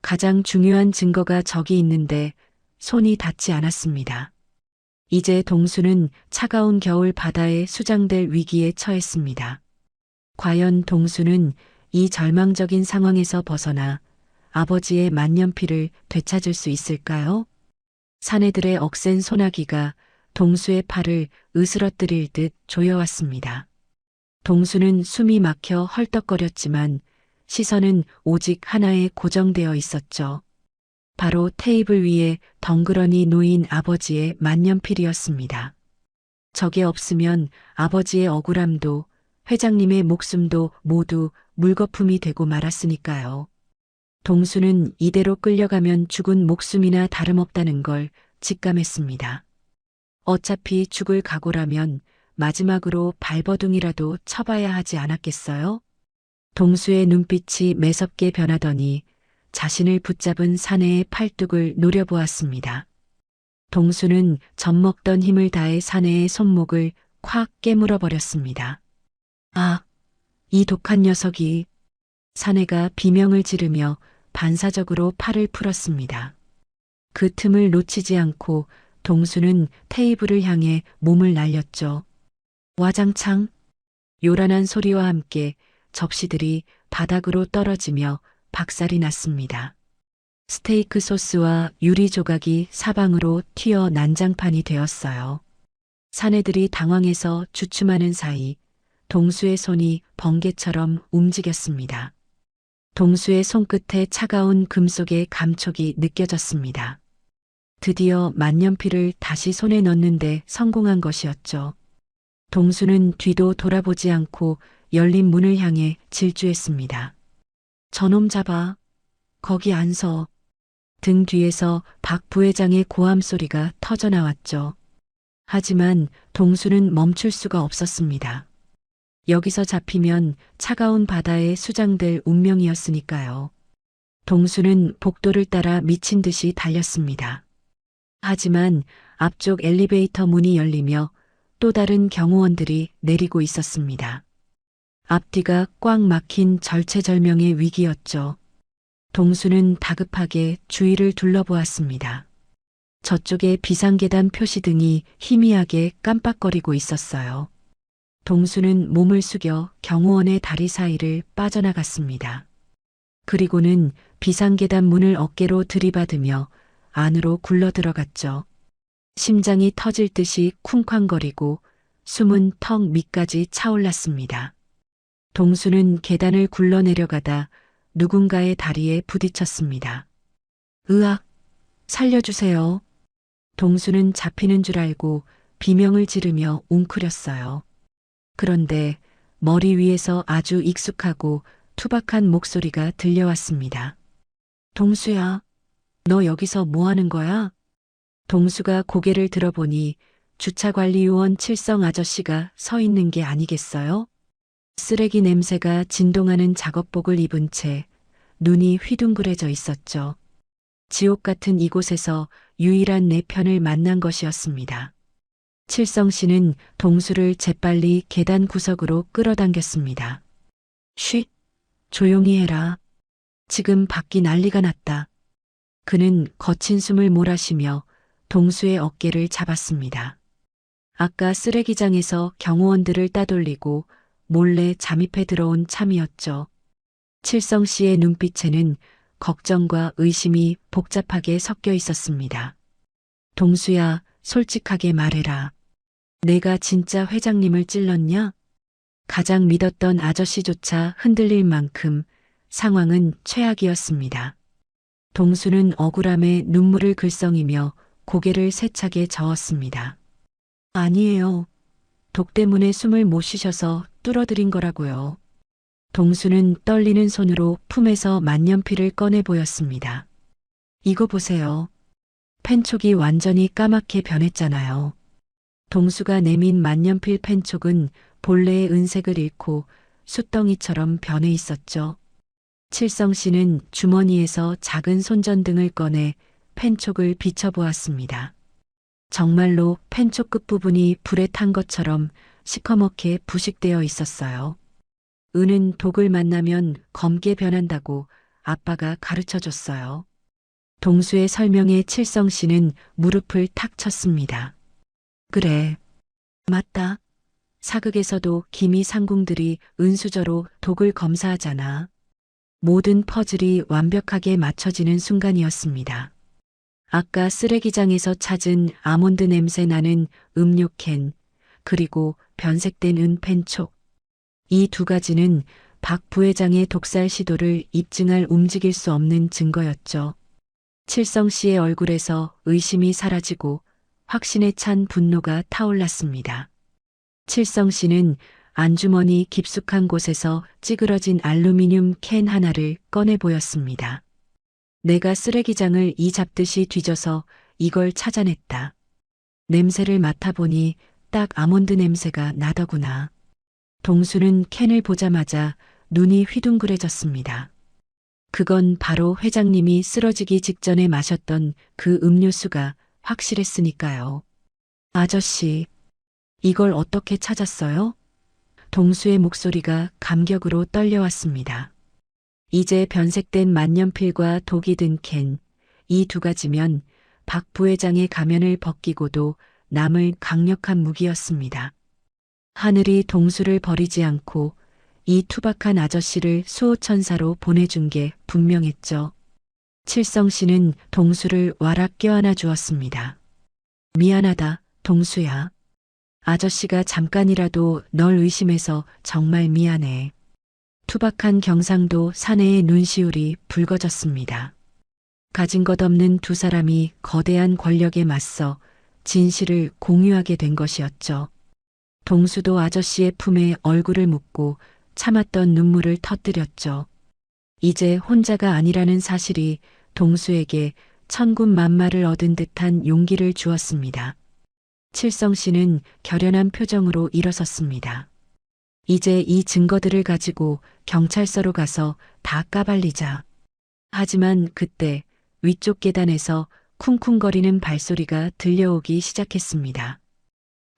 가장 중요한 증거가 저기 있는데 손이 닿지 않았습니다. 이제 동수는 차가운 겨울 바다에 수장될 위기에 처했습니다. 과연 동수는 이 절망적인 상황에서 벗어나 아버지의 만년필을 되찾을 수 있을까요? 사내들의 억센 소나기가 동수의 팔을 으스러뜨릴 듯 조여왔습니다. 동수는 숨이 막혀 헐떡거렸지만 시선은 오직 하나에 고정되어 있었죠. 바로 테이블 위에 덩그러니 놓인 아버지의 만년필이었습니다. 저게 없으면 아버지의 억울함도 회장님의 목숨도 모두 물거품이 되고 말았으니까요. 동수는 이대로 끌려가면 죽은 목숨이나 다름없다는 걸 직감했습니다. 어차피 죽을 각오라면 마지막으로 발버둥이라도 쳐봐야 하지 않았겠어요? 동수의 눈빛이 매섭게 변하더니 자신을 붙잡은 사내의 팔뚝을 노려보았습니다. 동수는 젖먹던 힘을 다해 사내의 손목을 콱 깨물어 버렸습니다. 아, 이 독한 녀석이. 사내가 비명을 지르며 반사적으로 팔을 풀었습니다. 그 틈을 놓치지 않고 동수는 테이블을 향해 몸을 날렸죠. 와장창. 요란한 소리와 함께 접시들이 바닥으로 떨어지며 박살이 났습니다. 스테이크 소스와 유리 조각이 사방으로 튀어 난장판이 되었어요. 사내들이 당황해서 주춤하는 사이 동수의 손이 번개처럼 움직였습니다. 동수의 손끝에 차가운 금속의 감촉이 느껴졌습니다. 드디어 만년필을 다시 손에 넣는데 성공한 것이었죠. 동수는 뒤도 돌아보지 않고 열린 문을 향해 질주했습니다. 저놈 잡아. 거기 안 서. 등 뒤에서 박 부회장의 고함 소리가 터져나왔죠. 하지만 동수는 멈출 수가 없었습니다. 여기서 잡히면 차가운 바다에 수장될 운명이었으니까요. 동수는 복도를 따라 미친 듯이 달렸습니다. 하지만 앞쪽 엘리베이터 문이 열리며 또 다른 경호원들이 내리고 있었습니다. 앞뒤가 꽉 막힌 절체절명의 위기였죠. 동수는 다급하게 주위를 둘러보았습니다. 저쪽에 비상계단 표시등이 희미하게 깜빡거리고 있었어요. 동수는 몸을 숙여 경호원의 다리 사이를 빠져나갔습니다. 그리고는 비상계단 문을 어깨로 들이받으며 안으로 굴러 들어갔죠. 심장이 터질 듯이 쿵쾅거리고 숨은 턱 밑까지 차올랐습니다. 동수는 계단을 굴러 내려가다 누군가의 다리에 부딪혔습니다. 으악! 살려주세요. 동수는 잡히는 줄 알고 비명을 지르며 웅크렸어요. 그런데 머리 위에서 아주 익숙하고 투박한 목소리가 들려왔습니다. 동수야, 너 여기서 뭐 하는 거야? 동수가 고개를 들어보니 주차관리요원 칠성 아저씨가 서 있는 게 아니겠어요? 쓰레기 냄새가 진동하는 작업복을 입은 채 눈이 휘둥그레져 있었죠. 지옥 같은 이곳에서 유일한 내 편을 만난 것이었습니다. 칠성 씨는 동수를 재빨리 계단 구석으로 끌어당겼습니다. 쉿! 조용히 해라. 지금 밖이 난리가 났다. 그는 거친 숨을 몰아쉬며 동수의 어깨를 잡았습니다. 아까 쓰레기장에서 경호원들을 따돌리고 몰래 잠입해 들어온 참이었죠. 칠성 씨의 눈빛에는 걱정과 의심이 복잡하게 섞여 있었습니다. 동수야, 솔직하게 말해라. 내가 진짜 회장님을 찔렀냐? 가장 믿었던 아저씨조차 흔들릴 만큼 상황은 최악이었습니다. 동수는 억울함에 눈물을 글썽이며 고개를 세차게 저었습니다. 아니에요. 독 때문에 숨을 못 쉬셔서 뚫어드린 거라고요. 동수는 떨리는 손으로 품에서 만년필을 꺼내 보였습니다. 이거 보세요. 펜촉이 완전히 까맣게 변했잖아요. 동수가 내민 만년필 펜촉은 본래의 은색을 잃고 숯덩이처럼 변해 있었죠. 칠성 씨는 주머니에서 작은 손전등을 꺼내 펜촉을 비춰보았습니다. 정말로 펜촉 끝부분이 불에 탄 것처럼 시커멓게 부식되어 있었어요. 은은 독을 만나면 검게 변한다고 아빠가 가르쳐줬어요. 동수의 설명에 칠성 씨는 무릎을 탁 쳤습니다. 그래. 맞다. 사극에서도 기미 상궁들이 은수저로 독을 검사하잖아. 모든 퍼즐이 완벽하게 맞춰지는 순간이었습니다. 아까 쓰레기장에서 찾은 아몬드 냄새 나는 음료캔, 그리고 변색된 은 펜촉. 이 두 가지는 박 부회장의 독살 시도를 입증할 움직일 수 없는 증거였죠. 칠성 씨의 얼굴에서 의심이 사라지고 확신에 찬 분노가 타올랐습니다. 칠성 씨는 안주머니 깊숙한 곳에서 찌그러진 알루미늄 캔 하나를 꺼내 보였습니다. 내가 쓰레기장을 이 잡듯이 뒤져서 이걸 찾아냈다. 냄새를 맡아보니 딱 아몬드 냄새가 나더구나. 동수는 캔을 보자마자 눈이 휘둥그레졌습니다. 그건 바로 회장님이 쓰러지기 직전에 마셨던 그 음료수가 확실했으니까요. 아저씨, 이걸 어떻게 찾았어요? 동수의 목소리가 감격으로 떨려왔습니다. 이제 변색된 만년필과 독이 든 캔, 이 두 가지면 박 부회장의 가면을 벗기고도 남을 강력한 무기였습니다. 하늘이 동수를 버리지 않고 이 투박한 아저씨를 수호천사로 보내준 게 분명했죠. 칠성 씨는 동수를 와락 껴안아 주었습니다. 미안하다, 동수야. 아저씨가 잠깐이라도 널 의심해서 정말 미안해. 투박한 경상도 사내의 눈시울이 붉어졌습니다. 가진 것 없는 두 사람이 거대한 권력에 맞서 진실을 공유하게 된 것이었죠. 동수도 아저씨의 품에 얼굴을 묻고 참았던 눈물을 터뜨렸죠. 이제 혼자가 아니라는 사실이 동수에게 천군만마를 얻은 듯한 용기를 주었습니다. 칠성 씨는 결연한 표정으로 일어섰습니다. 이제 이 증거들을 가지고 경찰서로 가서 다 까발리자. 하지만 그때 위쪽 계단에서 쿵쿵거리는 발소리가 들려오기 시작했습니다.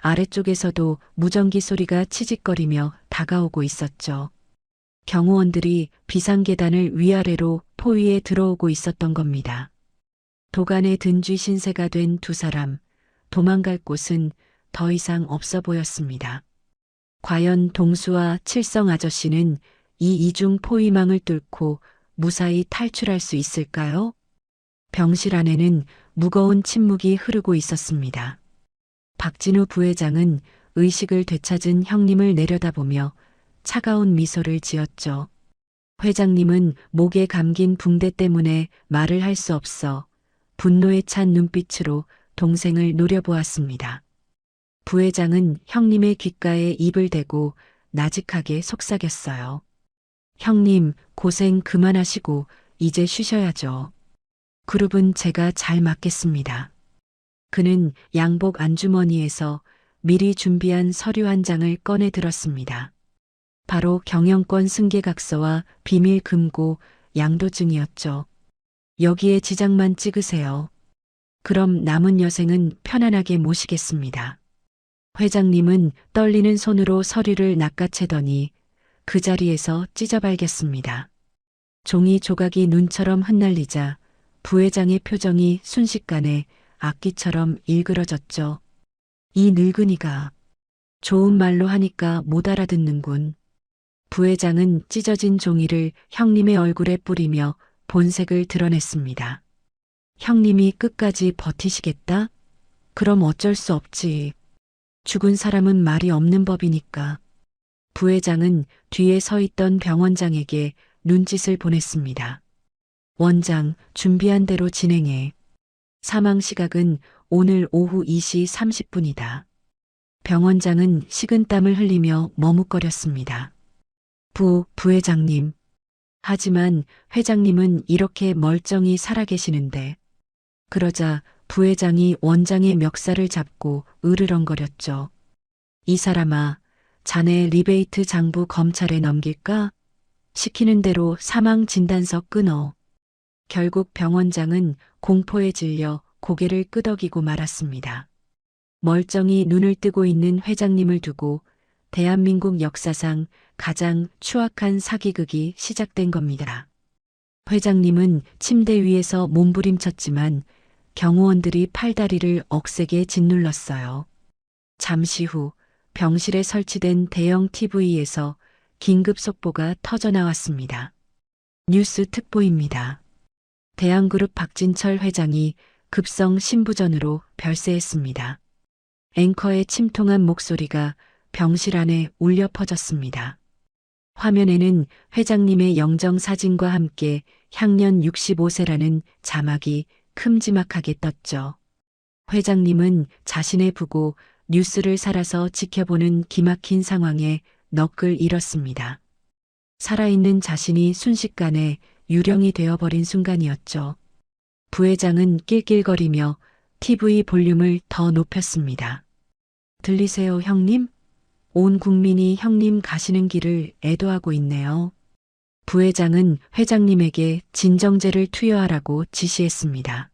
아래쪽에서도 무전기 소리가 치직거리며 다가오고 있었죠. 경호원들이 비상계단을 위아래로 포위해 들어오고 있었던 겁니다. 도간에 든 쥐 신세가 된 두 사람, 도망갈 곳은 더 이상 없어 보였습니다. 과연 동수와 칠성 아저씨는 이 이중 포위망을 뚫고 무사히 탈출할 수 있을까요? 병실 안에는 무거운 침묵이 흐르고 있었습니다. 박진우 부회장은 의식을 되찾은 형님을 내려다보며 차가운 미소를 지었죠. 회장님은 목에 감긴 붕대 때문에 말을 할 수 없어 분노에 찬 눈빛으로 동생을 노려보았습니다. 부회장은 형님의 귓가에 입을 대고 나직하게 속삭였어요. 형님, 고생 그만하시고 이제 쉬셔야죠. 그룹은 제가 잘 맡겠습니다. 그는 양복 안주머니에서 미리 준비한 서류 한 장을 꺼내 들었습니다. 바로 경영권 승계각서와 비밀 금고 양도증이었죠. 여기에 지장만 찍으세요. 그럼 남은 여생은 편안하게 모시겠습니다. 회장님은 떨리는 손으로 서류를 낚아채더니 그 자리에서 찢어발겼습니다. 종이 조각이 눈처럼 흩날리자 부회장의 표정이 순식간에 악기처럼 일그러졌죠. 이 늙은이가 좋은 말로 하니까 못 알아듣는군. 부회장은 찢어진 종이를 형님의 얼굴에 뿌리며 본색을 드러냈습니다. 형님이 끝까지 버티시겠다? 그럼 어쩔 수 없지. 죽은 사람은 말이 없는 법이니까. 부회장은 뒤에 서 있던 병원장에게 눈짓을 보냈습니다. 원장, 준비한 대로 진행해. 사망 시각은 오늘 오후 2시 30분이다. 병원장은 식은땀을 흘리며 머뭇거렸습니다. 부회장님. 하지만 회장님은 이렇게 멀쩡히 살아계시는데. 그러자 부회장이 원장의 멱살을 잡고 으르렁거렸죠. 이 사람아, 자네 리베이트 장부 검찰에 넘길까? 시키는 대로 사망 진단서 끊어. 결국 병원장은 공포에 질려 고개를 끄덕이고 말았습니다. 멀쩡히 눈을 뜨고 있는 회장님을 두고 대한민국 역사상 가장 추악한 사기극이 시작된 겁니다. 회장님은 침대 위에서 몸부림쳤지만 경호원들이 팔다리를 억세게 짓눌렀어요. 잠시 후 병실에 설치된 대형 TV에서 긴급 속보가 터져나왔습니다. 뉴스 특보입니다. 대한그룹 박진철 회장이 급성 신부전으로 별세했습니다. 앵커의 침통한 목소리가 병실 안에 울려 퍼졌습니다. 화면에는 회장님의 영정 사진과 함께 향년 65세라는 자막이 큼지막하게 떴죠. 회장님은 자신의 부고 뉴스를 살아서 지켜보는 기막힌 상황에 넋을 잃었습니다. 살아있는 자신이 순식간에 유령이 되어버린 순간이었죠. 부회장은 낄낄거리며 TV 볼륨을 더 높였습니다. 들리세요, 형님? 온 국민이 형님 가시는 길을 애도하고 있네요. 부회장은 회장님에게 진정제를 투여하라고 지시했습니다.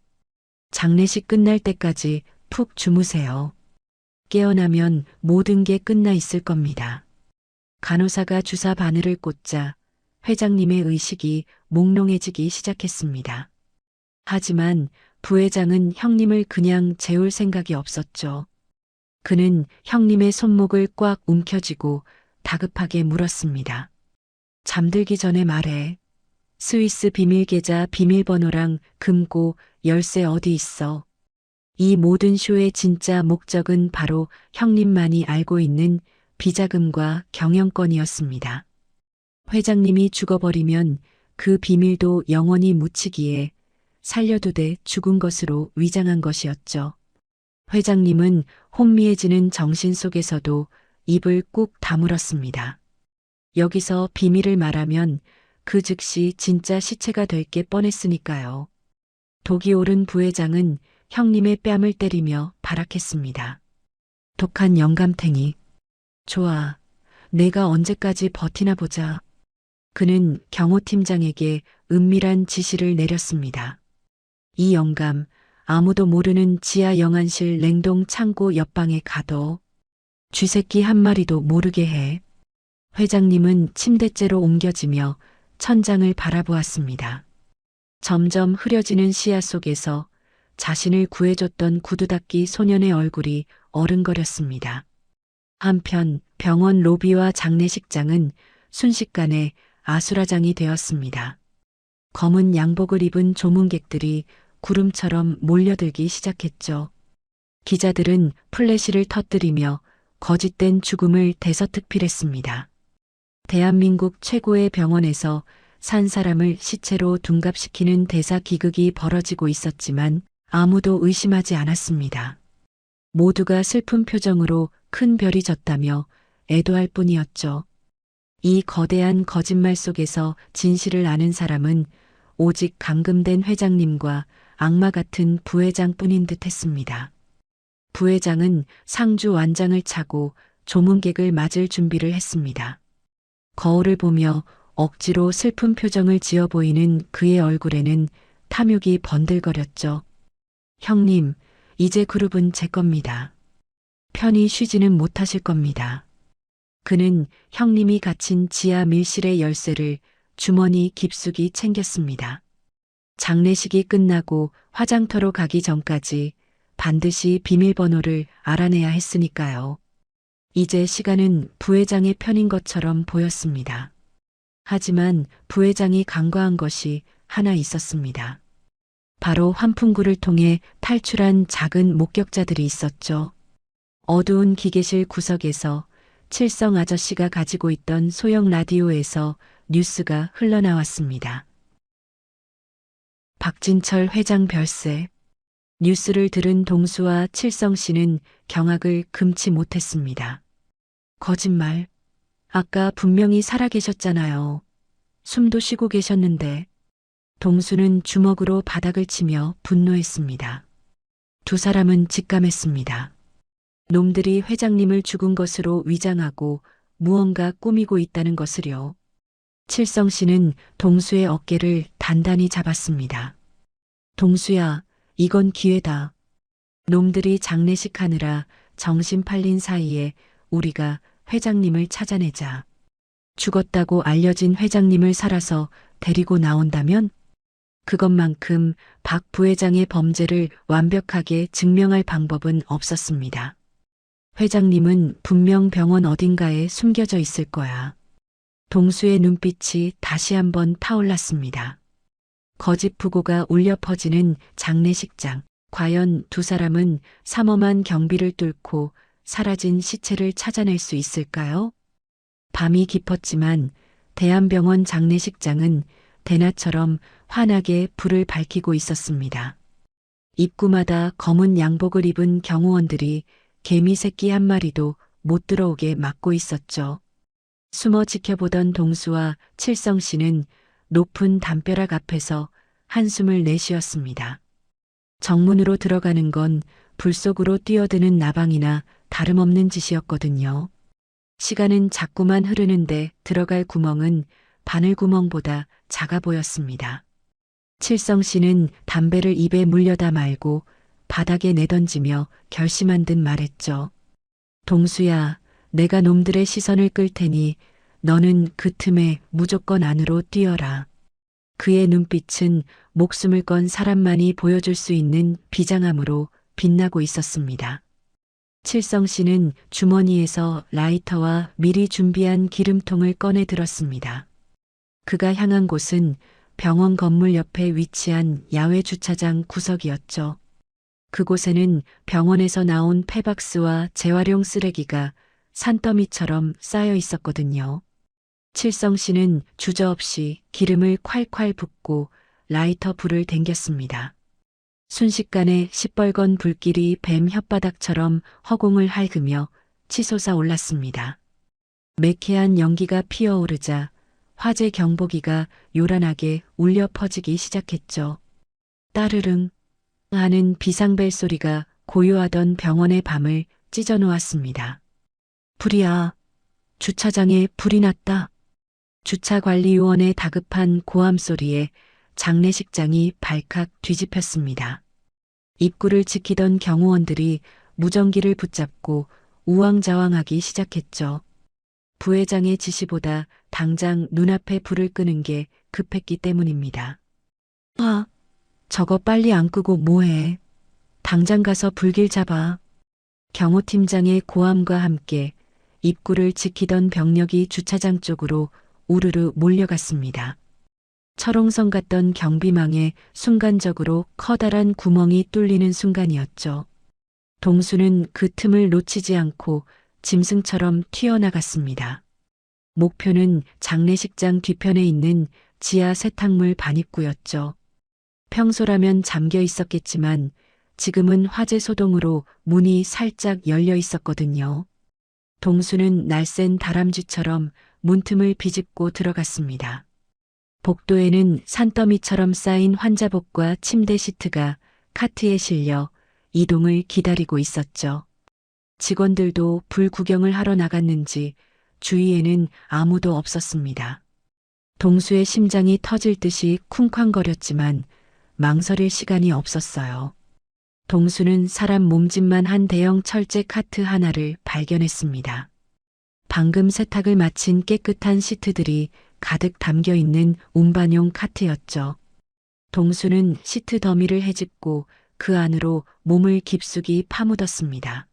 장례식 끝날 때까지 푹 주무세요. 깨어나면 모든 게 끝나 있을 겁니다. 간호사가 주사 바늘을 꽂자 회장님의 의식이 몽롱해지기 시작했습니다. 하지만 부회장은 형님을 그냥 재울 생각이 없었죠. 그는 형님의 손목을 꽉 움켜쥐고 다급하게 물었습니다. 잠들기 전에 말해. 스위스 비밀 계좌 비밀번호랑 금고 열쇠 어디 있어? 이 모든 쇼의 진짜 목적은 바로 형님만이 알고 있는 비자금과 경영권이었습니다. 회장님이 죽어버리면 그 비밀도 영원히 묻히기에 살려두되 죽은 것으로 위장한 것이었죠. 회장님은 혼미해지는 정신 속에서도 입을 꾹 다물었습니다. 여기서 비밀을 말하면 그 즉시 진짜 시체가 될 게 뻔했으니까요. 독이 오른 부회장은 형님의 뺨을 때리며 발악했습니다. 독한 영감탱이. 좋아. 내가 언제까지 버티나 보자. 그는 경호팀장에게 은밀한 지시를 내렸습니다. 이 영감, 아무도 모르는 지하 영안실 냉동 창고 옆방에 가둬. 쥐새끼 한 마리도 모르게 해. 회장님은 침대째로 옮겨지며 천장을 바라보았습니다. 점점 흐려지는 시야 속에서 자신을 구해줬던 구두닦이 소년의 얼굴이 어른거렸습니다. 한편 병원 로비와 장례식장은 순식간에 아수라장이 되었습니다. 검은 양복을 입은 조문객들이 구름처럼 몰려들기 시작했죠. 기자들은 플래시를 터뜨리며 거짓된 죽음을 대서특필했습니다. 대한민국 최고의 병원에서 산 사람을 시체로 둔갑시키는 대사 기극이 벌어지고 있었지만 아무도 의심하지 않았습니다. 모두가 슬픈 표정으로 큰 별이 졌다며 애도할 뿐이었죠. 이 거대한 거짓말 속에서 진실을 아는 사람은 오직 감금된 회장님과 악마 같은 부회장뿐인 듯 했습니다. 부회장은 상주 완장을 차고 조문객을 맞을 준비를 했습니다. 거울을 보며 억지로 슬픈 표정을 지어 보이는 그의 얼굴에는 탐욕이 번들거렸죠. 형님, 이제 그룹은 제 겁니다. 편히 쉬지는 못하실 겁니다. 그는 형님이 갇힌 지하 밀실의 열쇠를 주머니 깊숙이 챙겼습니다. 장례식이 끝나고 화장터로 가기 전까지 반드시 비밀번호를 알아내야 했으니까요. 이제 시간은 부회장의 편인 것처럼 보였습니다. 하지만 부회장이 간과한 것이 하나 있었습니다. 바로 환풍구를 통해 탈출한 작은 목격자들이 있었죠. 어두운 기계실 구석에서 칠성 아저씨가 가지고 있던 소형 라디오에서 뉴스가 흘러나왔습니다. 박진철 회장 별세. 뉴스를 들은 동수와 칠성 씨는 경악을 금치 못했습니다. 거짓말. 아까 분명히 살아계셨잖아요. 숨도 쉬고 계셨는데. 동수는 주먹으로 바닥을 치며 분노했습니다. 두 사람은 직감했습니다. 놈들이 회장님을 죽은 것으로 위장하고 무언가 꾸미고 있다는 것을요. 칠성 씨는 동수의 어깨를 단단히 잡았습니다. 동수야, 이건 기회다. 놈들이 장례식 하느라 정신 팔린 사이에 우리가 회장님을 찾아내자. 죽었다고 알려진 회장님을 살아서 데리고 나온다면 그것만큼 박 부회장의 범죄를 완벽하게 증명할 방법은 없었습니다. 회장님은 분명 병원 어딘가에 숨겨져 있을 거야. 동수의 눈빛이 다시 한번 타올랐습니다. 거짓 부고가 울려 퍼지는 장례식장. 과연 두 사람은 삼엄한 경비를 뚫고 사라진 시체를 찾아낼 수 있을까요? 밤이 깊었지만 대한병원 장례식장은 대낮처럼 환하게 불을 밝히고 있었습니다. 입구마다 검은 양복을 입은 경호원들이 개미 새끼 한 마리도 못 들어오게 막고 있었죠. 숨어 지켜보던 동수와 칠성 씨는 높은 담벼락 앞에서 한숨을 내쉬었습니다. 정문으로 들어가는 건 불 속으로 뛰어드는 나방이나 다름없는 짓이었거든요. 시간은 자꾸만 흐르는데 들어갈 구멍은 바늘구멍보다 작아 보였습니다. 칠성 씨는 담배를 입에 물려다 말고 바닥에 내던지며 결심한 듯 말했죠. 동수야, 내가 놈들의 시선을 끌 테니 너는 그 틈에 무조건 안으로 뛰어라. 그의 눈빛은 목숨을 건 사람만이 보여줄 수 있는 비장함으로 빛나고 있었습니다. 칠성 씨는 주머니에서 라이터와 미리 준비한 기름통을 꺼내 들었습니다. 그가 향한 곳은 병원 건물 옆에 위치한 야외 주차장 구석이었죠. 그곳에는 병원에서 나온 폐박스와 재활용 쓰레기가 산더미처럼 쌓여 있었거든요. 칠성 씨는 주저없이 기름을 콸콸 붓고 라이터 불을 댕겼습니다. 순식간에 시뻘건 불길이 뱀 혓바닥처럼 허공을 핥으며 치솟아 올랐습니다. 매캐한 연기가 피어오르자 화재 경보기가 요란하게 울려 퍼지기 시작했죠. 따르릉 하는 비상벨 소리가 고요하던 병원의 밤을 찢어놓았습니다. 불이야. 주차장에 불이 났다. 주차관리요원의 다급한 고함 소리에 장례식장이 발칵 뒤집혔습니다. 입구를 지키던 경호원들이 무전기를 붙잡고 우왕좌왕하기 시작했죠. 부회장의 지시보다 당장 눈앞에 불을 끄는 게 급했기 때문입니다. 아, 저거 빨리 안 끄고 뭐해. 당장 가서 불길 잡아. 경호팀장의 고함과 함께 입구를 지키던 병력이 주차장 쪽으로 우르르 몰려갔습니다. 철옹성 같던 경비망에 순간적으로 커다란 구멍이 뚫리는 순간이었죠. 동수는 그 틈을 놓치지 않고 짐승처럼 튀어나갔습니다. 목표는 장례식장 뒤편에 있는 지하 세탁물 반입구였죠. 평소라면 잠겨 있었겠지만 지금은 화재 소동으로 문이 살짝 열려 있었거든요. 동수는 날쌘 다람쥐처럼 문틈을 비집고 들어갔습니다. 복도에는 산더미처럼 쌓인 환자복과 침대 시트가 카트에 실려 이동을 기다리고 있었죠. 직원들도 불 구경을 하러 나갔는지 주위에는 아무도 없었습니다. 동수의 심장이 터질 듯이 쿵쾅거렸지만 망설일 시간이 없었어요. 동수는 사람 몸짓만 한 대형 철제 카트 하나를 발견했습니다. 방금 세탁을 마친 깨끗한 시트들이 가득 담겨 있는 운반용 카트였죠. 동수는 시트 더미를 헤집고 그 안으로 몸을 깊숙이 파묻었습니다.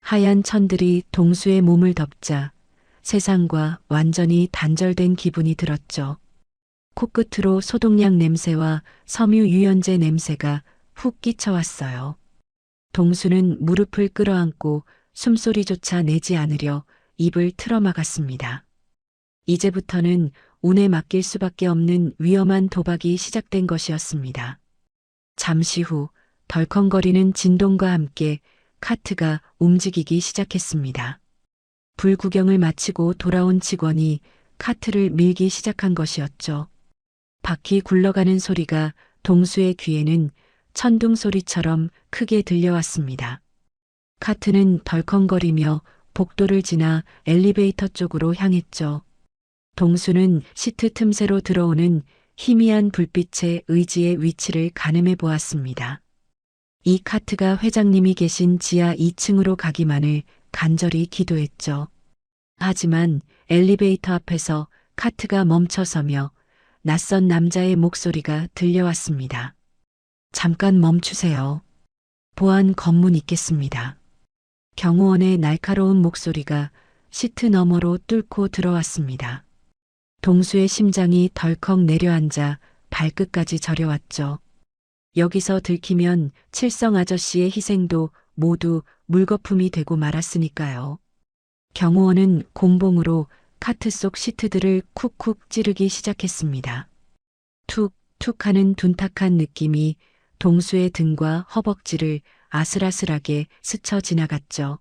하얀 천들이 동수의 몸을 덮자 세상과 완전히 단절된 기분이 들었죠. 코끝으로 소독약 냄새와 섬유 유연제 냄새가 훅 끼쳐왔어요. 동수는 무릎을 끌어안고 숨소리조차 내지 않으려 입을 틀어막았습니다. 이제부터는 운에 맡길 수밖에 없는 위험한 도박이 시작된 것이었습니다. 잠시 후 덜컹거리는 진동과 함께 카트가 움직이기 시작했습니다. 불 구경을 마치고 돌아온 직원이 카트를 밀기 시작한 것이었죠. 바퀴 굴러가는 소리가 동수의 귀에는 천둥 소리처럼 크게 들려왔습니다. 카트는 덜컹거리며 복도를 지나 엘리베이터 쪽으로 향했죠. 동수는 시트 틈새로 들어오는 희미한 불빛의 의지의 위치를 가늠해 보았습니다. 이 카트가 회장님이 계신 지하 2층으로 가기만을 간절히 기도했죠. 하지만 엘리베이터 앞에서 카트가 멈춰서며 낯선 남자의 목소리가 들려왔습니다. 잠깐 멈추세요. 보안 검문 있겠습니다. 경호원의 날카로운 목소리가 시트 너머로 뚫고 들어왔습니다. 동수의 심장이 덜컥 내려앉아 발끝까지 저려왔죠. 여기서 들키면 칠성 아저씨의 희생도 모두 물거품이 되고 말았으니까요. 경호원은 곤봉으로 카트 속 시트들을 쿡쿡 찌르기 시작했습니다. 툭툭 하는 둔탁한 느낌이 동수의 등과 허벅지를 아슬아슬하게 스쳐 지나갔죠.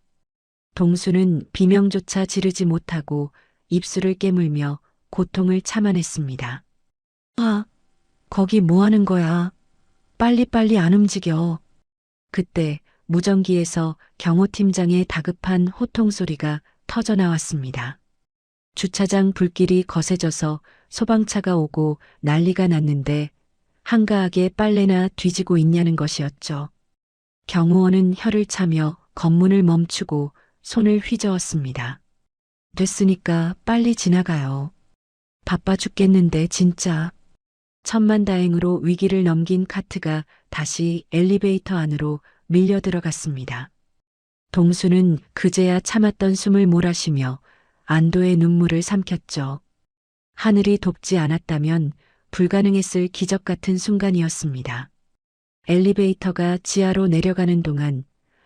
동수는 비명조차 지르지 못하고 입술을 깨물며 고통을 참아냈습니다. 아, 거기 뭐 하는 거야? 빨리빨리 안 움직여. 그때 무전기에서 경호팀장의 다급한 호통 소리가 터져나왔습니다. 주차장 불길이 거세져서 소방차가 오고 난리가 났는데 한가하게 빨래나 뒤지고 있냐는 것이었죠. 경호원은 혀를 차며 검문을 멈추고 손을 휘저었습니다. 됐으니까 빨리 지나가요. 바빠 죽겠는데 진짜. 천만다행으로 위기를 넘긴 카트가 다시 엘리베이터 안으로 밀려 들어갔습니다. 동수는 그제야 참았던 숨을 몰아쉬며 안도의 눈물을 삼켰죠. 하늘이 돕지 않았다면 불가능했을 기적 같은 순간이었습니다. 엘리베이터가 지하로 내려가는 동안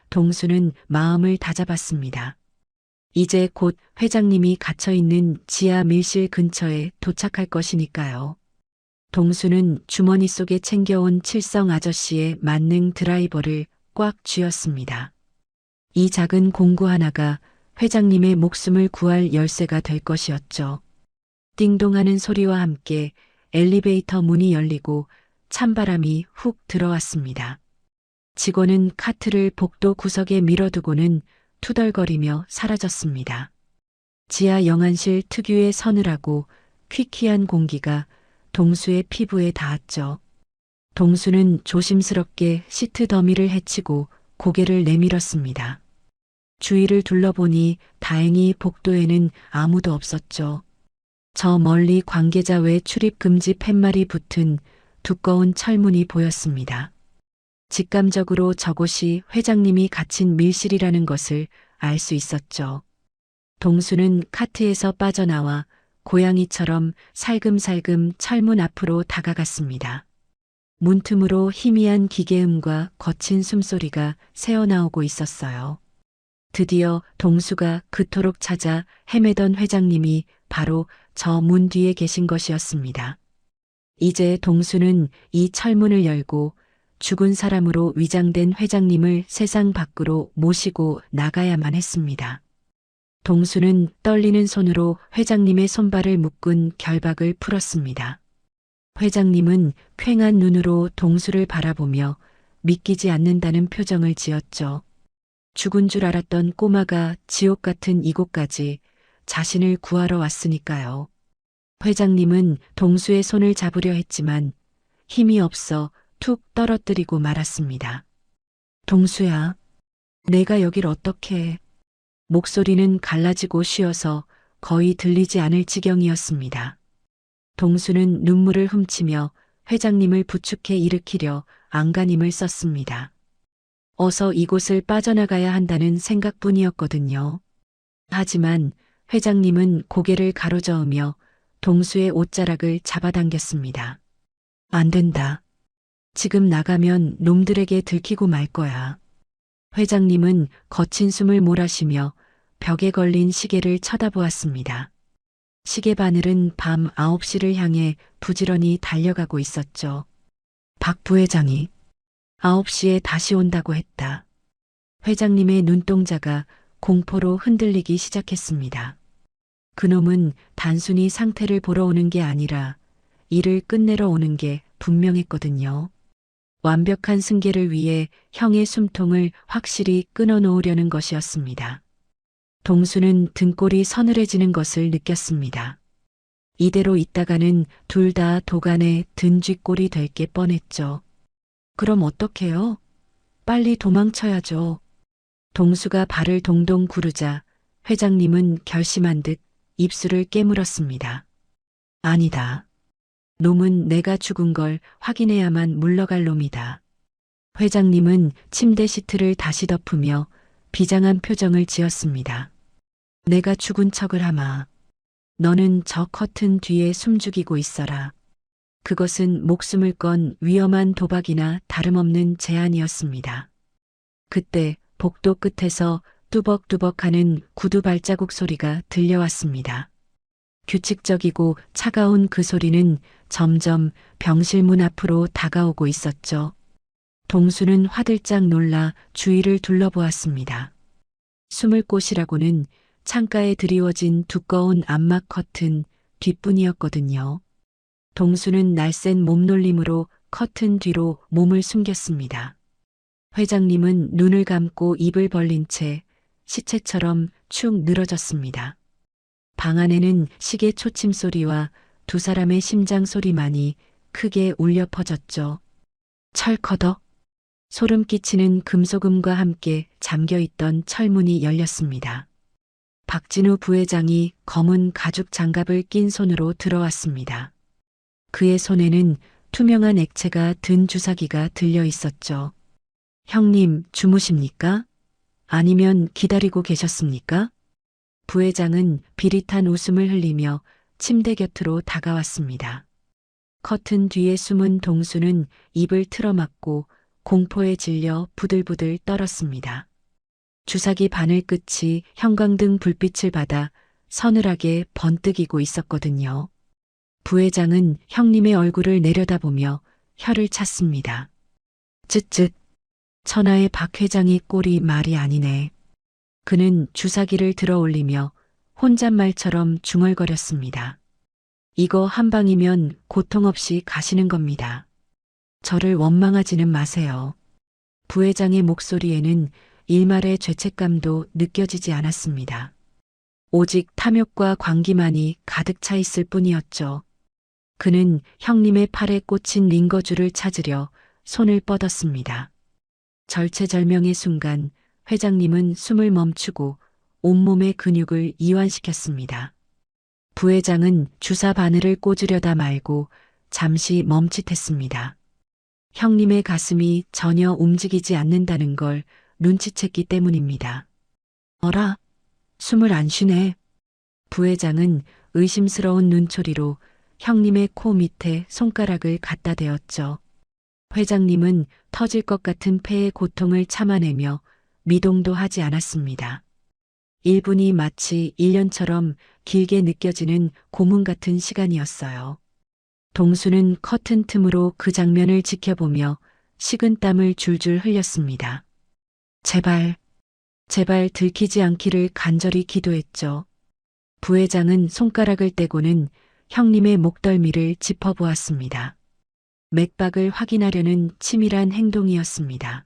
동수는 마음을 다잡았습니다. 이제 곧 회장님이 갇혀있는 지하 밀실 근처에 도착할 것이니까요. 동수는 주머니 속에 챙겨온 칠성 아저씨의 만능 드라이버를 꽉 쥐었습니다. 이 작은 공구 하나가 회장님의 목숨을 구할 열쇠가 될 것이었죠. 띵동하는 소리와 함께 엘리베이터 문이 열리고 찬바람이 훅 들어왔습니다. 직원은 카트를 복도 구석에 밀어두고는 투덜거리며 사라졌습니다. 지하 영안실 특유의 서늘하고 퀴퀴한 공기가 동수의 피부에 닿았죠. 동수는 조심스럽게 시트 더미를 헤치고 고개를 내밀었습니다. 주위를 둘러보니 다행히 복도에는 아무도 없었죠. 저 멀리 관계자 외 출입 금지 팻말이 붙은 두꺼운 철문이 보였습니다. 직감적으로 저곳이 회장님이 갇힌 밀실이라는 것을 알 수 있었죠. 동수는 카트에서 빠져나와 고양이처럼 살금살금 철문 앞으로 다가갔습니다. 문틈으로 희미한 기계음과 거친 숨소리가 새어나오고 있었어요. 드디어 동수가 그토록 찾아 헤매던 회장님이 바로 저 문 뒤에 계신 것이었습니다. 이제 동수는 이 철문을 열고 죽은 사람으로 위장된 회장님을 세상 밖으로 모시고 나가야만 했습니다. 동수는 떨리는 손으로 회장님의 손발을 묶은 결박을 풀었습니다. 회장님은 퀭한 눈으로 동수를 바라보며 믿기지 않는다는 표정을 지었죠. 죽은 줄 알았던 꼬마가 지옥 같은 이곳까지 자신을 구하러 왔으니까요. 회장님은 동수의 손을 잡으려 했지만 힘이 없어 툭 떨어뜨리고 말았습니다. 동수야, 내가 여길 어떻게 해? 목소리는 갈라지고 쉬어서 거의 들리지 않을 지경이었습니다. 동수는 눈물을 훔치며 회장님을 부축해 일으키려 안간힘을 썼습니다. 어서 이곳을 빠져나가야 한다는 생각뿐이었거든요. 하지만 회장님은 고개를 가로저으며 동수의 옷자락을 잡아당겼습니다. 안 된다. 지금 나가면 놈들에게 들키고 말 거야. 회장님은 거친 숨을 몰아쉬며 벽에 걸린 시계를 쳐다보았습니다. 시계 바늘은 밤 9시를 향해 부지런히 달려가고 있었죠. 박 부회장이 9시에 다시 온다고 했다. 회장님의 눈동자가 공포로 흔들리기 시작했습니다. 그놈은 단순히 상태를 보러 오는 게 아니라 일을 끝내러 오는 게 분명했거든요. 완벽한 승계를 위해 형의 숨통을 확실히 끊어놓으려는 것이었습니다. 동수는 등골이 서늘해지는 것을 느꼈습니다. 이대로 있다가는 둘 다 도간에 든 쥐꼴이 될 게 뻔했죠. 그럼 어떡해요? 빨리 도망쳐야죠. 동수가 발을 동동 구르자 회장님은 결심한 듯 입술을 깨물었습니다. 아니다. 놈은 내가 죽은 걸 확인해야만 물러갈 놈이다. 회장님은 침대 시트를 다시 덮으며 비장한 표정을 지었습니다. 내가 죽은 척을 하마. 너는 저 커튼 뒤에 숨죽이고 있어라. 그것은 목숨을 건 위험한 도박이나 다름없는 제안이었습니다. 그때 복도 끝에서 뚜벅뚜벅하는 구두 발자국 소리가 들려왔습니다. 규칙적이고 차가운 그 소리는 점점 병실문 앞으로 다가오고 있었죠. 동수는 화들짝 놀라 주위를 둘러보았습니다. 숨을 곳이라고는 창가에 드리워진 두꺼운 암막 커튼 뒷뿐이었거든요. 동수는 날쌘 몸놀림으로 커튼 뒤로 몸을 숨겼습니다. 회장님은 눈을 감고 입을 벌린 채 시체처럼 축 늘어졌습니다. 방 안에는 시계 초침 소리와 두 사람의 심장 소리만이 크게 울려 퍼졌죠. 철커덕. 소름 끼치는 금속음과 함께 잠겨있던 철문이 열렸습니다. 박진우 부회장이 검은 가죽 장갑을 낀 손으로 들어왔습니다. 그의 손에는 투명한 액체가 든 주사기가 들려 있었죠. 형님, 주무십니까? 아니면 기다리고 계셨습니까? 부회장은 비릿한 웃음을 흘리며 침대 곁으로 다가왔습니다. 커튼 뒤에 숨은 동수는 입을 틀어막고 공포에 질려 부들부들 떨었습니다. 주사기 바늘 끝이 형광등 불빛을 받아 서늘하게 번뜩이고 있었거든요. 부회장은 형님의 얼굴을 내려다보며 혀를 찼습니다. 쯧쯧. 천하의 박 회장이 꼴이 말이 아니네. 그는 주사기를 들어 올리며 혼잣말처럼 중얼거렸습니다. 이거 한 방이면 고통 없이 가시는 겁니다. 저를 원망하지는 마세요. 부회장의 목소리에는 일말의 죄책감도 느껴지지 않았습니다. 오직 탐욕과 광기만이 가득 차 있을 뿐이었죠. 그는 형님의 팔에 꽂힌 링거줄을 찾으려 손을 뻗었습니다. 절체절명의 순간 회장님은 숨을 멈추고 온몸의 근육을 이완시켰습니다. 부회장은 주사 바늘을 꽂으려다 말고 잠시 멈칫했습니다. 형님의 가슴이 전혀 움직이지 않는다는 걸 눈치챘기 때문입니다. 어라? 숨을 안 쉬네. 부회장은 의심스러운 눈초리로 형님의 코 밑에 손가락을 갖다 대었죠. 회장님은 터질 것 같은 폐의 고통을 참아내며 미동도 하지 않았습니다. 1분이 마치 1년처럼 길게 느껴지는 고문 같은 시간이었어요. 동수는 커튼 틈으로 그 장면을 지켜보며 식은땀을 줄줄 흘렸습니다. 제발 들키지 않기를 간절히 기도했죠. 부회장은 손가락을 떼고는 형님의 목덜미를 짚어보았습니다. 맥박을 확인하려는 치밀한 행동이었습니다.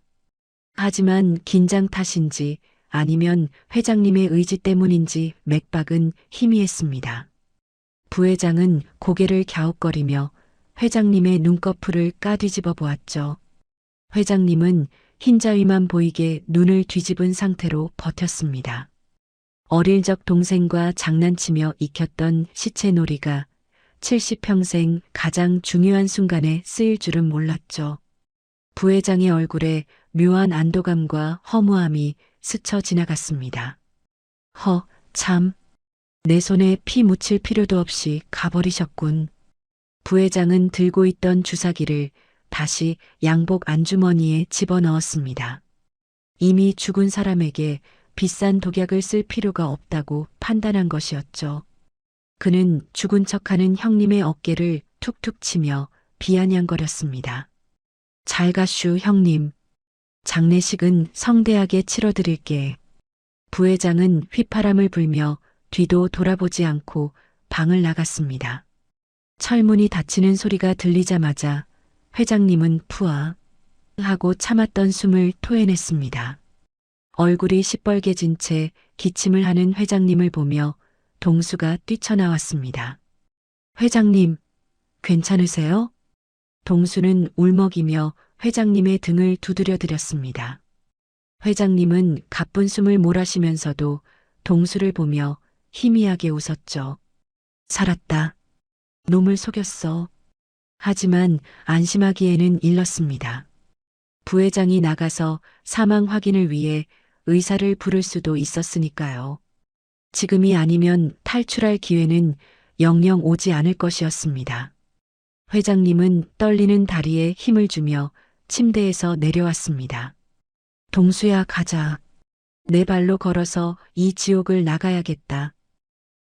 하지만 긴장 탓인지 아니면 회장님의 의지 때문인지 맥박은 희미했습니다. 부회장은 고개를 갸웃거리며 회장님의 눈꺼풀을 까뒤집어 보았죠. 회장님은 흰자위만 보이게 눈을 뒤집은 상태로 버텼습니다. 어릴 적 동생과 장난치며 익혔던 시체놀이가 70평생 가장 중요한 순간에 쓰일 줄은 몰랐죠. 부회장의 얼굴에 묘한 안도감과 허무함이 스쳐 지나갔습니다. 참. 내 손에 피 묻힐 필요도 없이 가버리셨군. 부회장은 들고 있던 주사기를 다시 양복 안주머니에 집어넣었습니다. 이미 죽은 사람에게 비싼 독약을 쓸 필요가 없다고 판단한 것이었죠. 그는 죽은 척하는 형님의 어깨를 툭툭 치며 비아냥거렸습니다. 잘 가슈 형님. 장례식은 성대하게 치러드릴게. 부회장은 휘파람을 불며 뒤도 돌아보지 않고 방을 나갔습니다. 철문이 닫히는 소리가 들리자마자 회장님은 푸아 하고 참았던 숨을 토해냈습니다. 얼굴이 시뻘개진 채 기침을 하는 회장님을 보며 동수가 뛰쳐나왔습니다. 회장님, 괜찮으세요? 동수는 울먹이며 회장님의 등을 두드려 드렸습니다. 회장님은 가쁜 숨을 몰아쉬면서도 동수를 보며 희미하게 웃었죠. 살았다. 놈을 속였어. 하지만 안심하기에는 일렀습니다. 부회장이 나가서 사망 확인을 위해 의사를 부를 수도 있었으니까요. 지금이 아니면 탈출할 기회는 영영 오지 않을 것이었습니다. 회장님은 떨리는 다리에 힘을 주며 침대에서 내려왔습니다. 동수야, 가자. 내 발로 걸어서 이 지옥을 나가야겠다.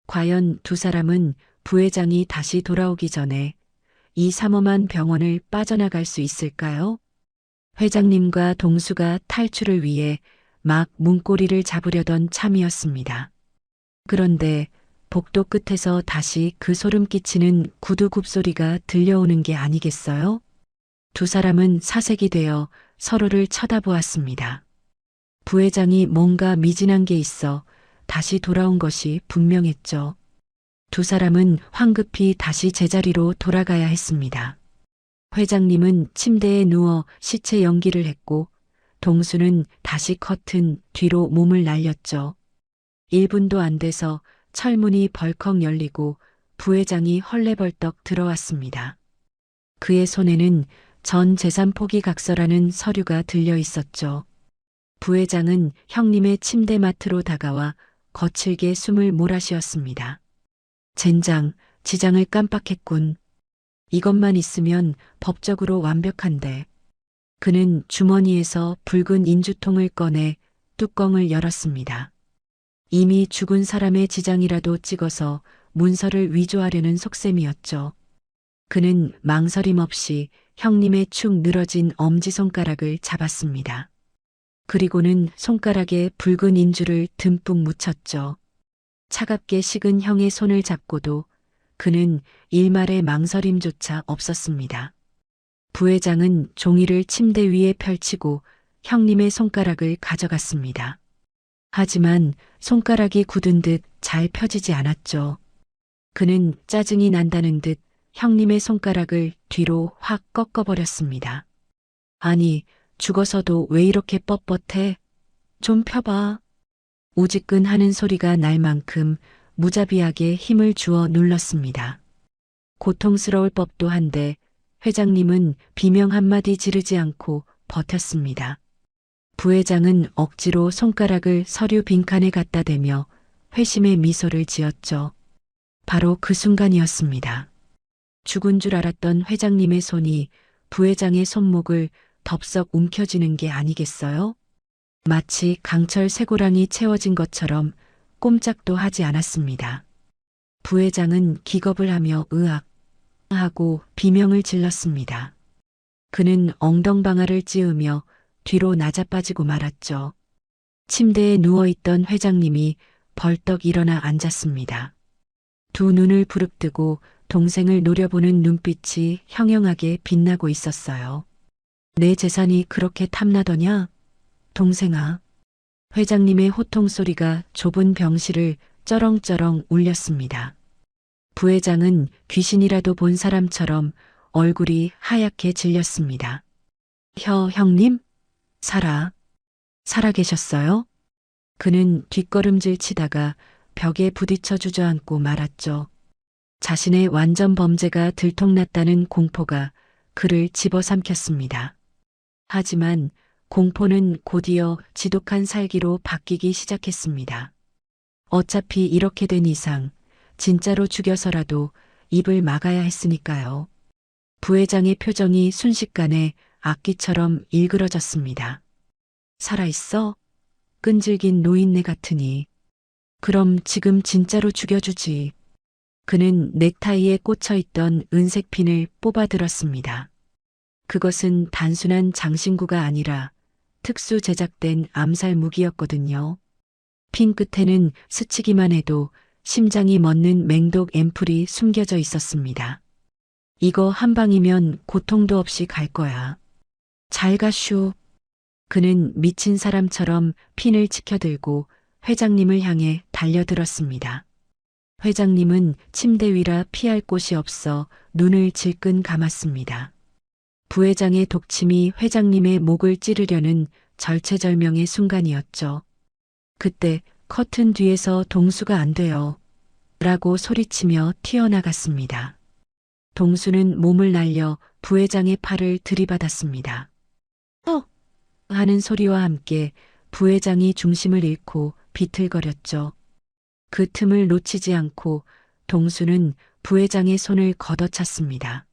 과연 두 사람은 부회장이 다시 돌아오기 전에 이 삼엄한 병원을 빠져나갈 수 있을까요? 회장님과 동수가 탈출을 위해 막 문고리를 잡으려던 참이었습니다. 그런데 복도 끝에서 다시 그 소름 끼치는 구두 굽소리가 들려오는 게 아니겠어요? 두 사람은 사색이 되어 서로를 쳐다보았습니다. 부회장이 뭔가 미진한 게 있어 다시 돌아온 것이 분명했죠. 두 사람은 황급히 다시 제자리로 돌아가야 했습니다. 회장님은 침대에 누워 시체 연기를 했고 동수는 다시 커튼 뒤로 몸을 날렸죠. 1분도 안 돼서 철문이 벌컥 열리고 부회장이 헐레벌떡 들어왔습니다. 그의 손에는 전 재산 포기 각서라는 서류가 들려 있었죠. 부회장은 형님의 침대맡으로 다가와 거칠게 숨을 몰아쉬었습니다. 젠장, 지장을 깜빡했군. 이것만 있으면 법적으로 완벽한데. 그는 주머니에서 붉은 인주통을 꺼내 뚜껑을 열었습니다. 이미 죽은 사람의 지장이라도 찍어서 문서를 위조하려는 속셈이었죠. 그는 망설임 없이 형님의 축 늘어진 엄지손가락을 잡았습니다. 그리고는 손가락에 붉은 인주를 듬뿍 묻혔죠. 차갑게 식은 형의 손을 잡고도 그는 일말의 망설임조차 없었습니다. 부회장은 종이를 침대 위에 펼치고 형님의 손가락을 가져갔습니다. 하지만 손가락이 굳은 듯 잘 펴지지 않았죠. 그는 짜증이 난다는 듯 형님의 손가락을 뒤로 확 꺾어버렸습니다. 아니, 죽어서도 왜 이렇게 뻣뻣해? 좀 펴봐. 우지끈하는 소리가 날 만큼 무자비하게 힘을 주어 눌렀습니다. 고통스러울 법도 한데 회장님은 비명 한마디 지르지 않고 버텼습니다. 부회장은 억지로 손가락을 서류 빈칸에 갖다 대며 회심의 미소를 지었죠. 바로 그 순간이었습니다. 죽은 줄 알았던 회장님의 손이 부회장의 손목을 덥석 움켜쥐는 게 아니겠어요? 마치 강철 쇠고랑이 채워진 것처럼 꼼짝도 하지 않았습니다. 부회장은 기겁을 하며 으악 하고 비명을 질렀습니다. 그는 엉덩방아를 찌으며 뒤로 낮아빠지고 말았죠. 침대에 누워있던 회장님이 벌떡 일어나 앉았습니다. 두 눈을 부릅뜨고 동생을 노려보는 눈빛이 형형하게 빛나고 있었어요. 내 재산이 그렇게 탐나더냐? 동생아. 회장님의 호통 소리가 좁은 병실을 쩌렁쩌렁 울렸습니다. 부회장은 귀신이라도 본 사람처럼 얼굴이 하얗게 질렸습니다. 형님? 살아 계셨어요? 그는 뒷걸음질 치다가 벽에 부딪혀 주저앉고 말았죠. 자신의 완전 범죄가 들통났다는 공포가 그를 집어삼켰습니다. 하지만 공포는 곧이어 지독한 살기로 바뀌기 시작했습니다. 어차피 이렇게 된 이상 진짜로 죽여서라도 입을 막아야 했으니까요. 부회장의 표정이 순식간에 악기처럼 일그러졌습니다. 살아있어? 끈질긴 노인네 같으니. 그럼 지금 진짜로 죽여주지. 그는 넥타이에 꽂혀있던 은색 핀을 뽑아들었습니다. 그것은 단순한 장신구가 아니라 특수 제작된 암살 무기였거든요. 핀 끝에는 스치기만 해도 심장이 멎는 맹독 앰플이 숨겨져 있었습니다. 이거 한 방이면 고통도 없이 갈 거야. 잘 가슈. 그는 미친 사람처럼 핀을 치켜들고 회장님을 향해 달려들었습니다. 회장님은 침대 위라 피할 곳이 없어 눈을 질끈 감았습니다. 부회장의 독침이 회장님의 목을 찌르려는 절체절명의 순간이었죠. 그때 커튼 뒤에서 동수가 안 돼요. 라고 소리치며 튀어나갔습니다. 동수는 몸을 날려 부회장의 팔을 들이받았습니다. 하는 소리와 함께 부회장이 중심을 잃고 비틀거렸죠. 그 틈을 놓치지 않고 동수는 부회장의 손을 걷어찼습니다.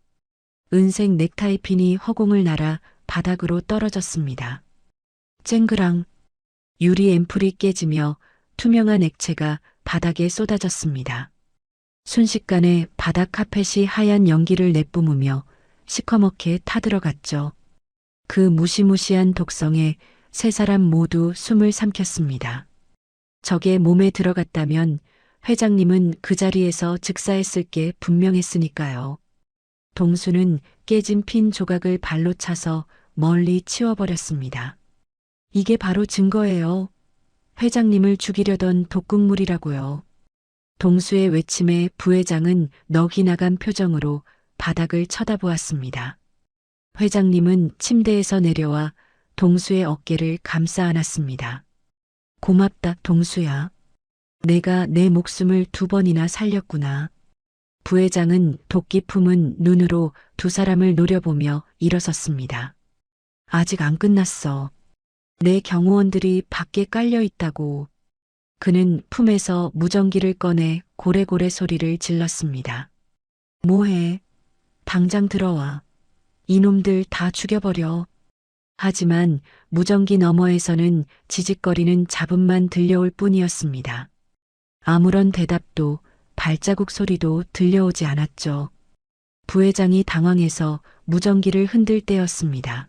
은색 넥타이 핀이 허공을 날아 바닥으로 떨어졌습니다. 쨍그랑 유리 앰플이 깨지며 투명한 액체가 바닥에 쏟아졌습니다. 순식간에 바닥 카펫이 하얀 연기를 내뿜으며 시커멓게 타들어갔죠. 그 무시무시한 독성에 세 사람 모두 숨을 삼켰습니다. 적의 몸에 들어갔다면 회장님은 그 자리에서 즉사했을 게 분명했으니까요. 동수는 깨진 핀 조각을 발로 차서 멀리 치워버렸습니다. 이게 바로 증거예요. 회장님을 죽이려던 독극물이라고요. 동수의 외침에 부회장은 넋이 나간 표정으로 바닥을 쳐다보았습니다. 회장님은 침대에서 내려와 동수의 어깨를 감싸 안았습니다. 고맙다, 동수야. 내가 내 목숨을 2번이나 살렸구나. 부회장은 도끼 품은 눈으로 두 사람을 노려보며 일어섰습니다. 아직 안 끝났어. 내 경호원들이 밖에 깔려 있다고. 그는 품에서 무전기를 꺼내 고래고래 소리를 질렀습니다. 뭐해? 당장 들어와. 이놈들 다 죽여버려. 하지만 무전기 너머에서는 지직거리는 잡음만 들려올 뿐이었습니다. 아무런 대답도 발자국 소리도 들려오지 않았죠. 부회장이 당황해서 무전기를 흔들 때였습니다.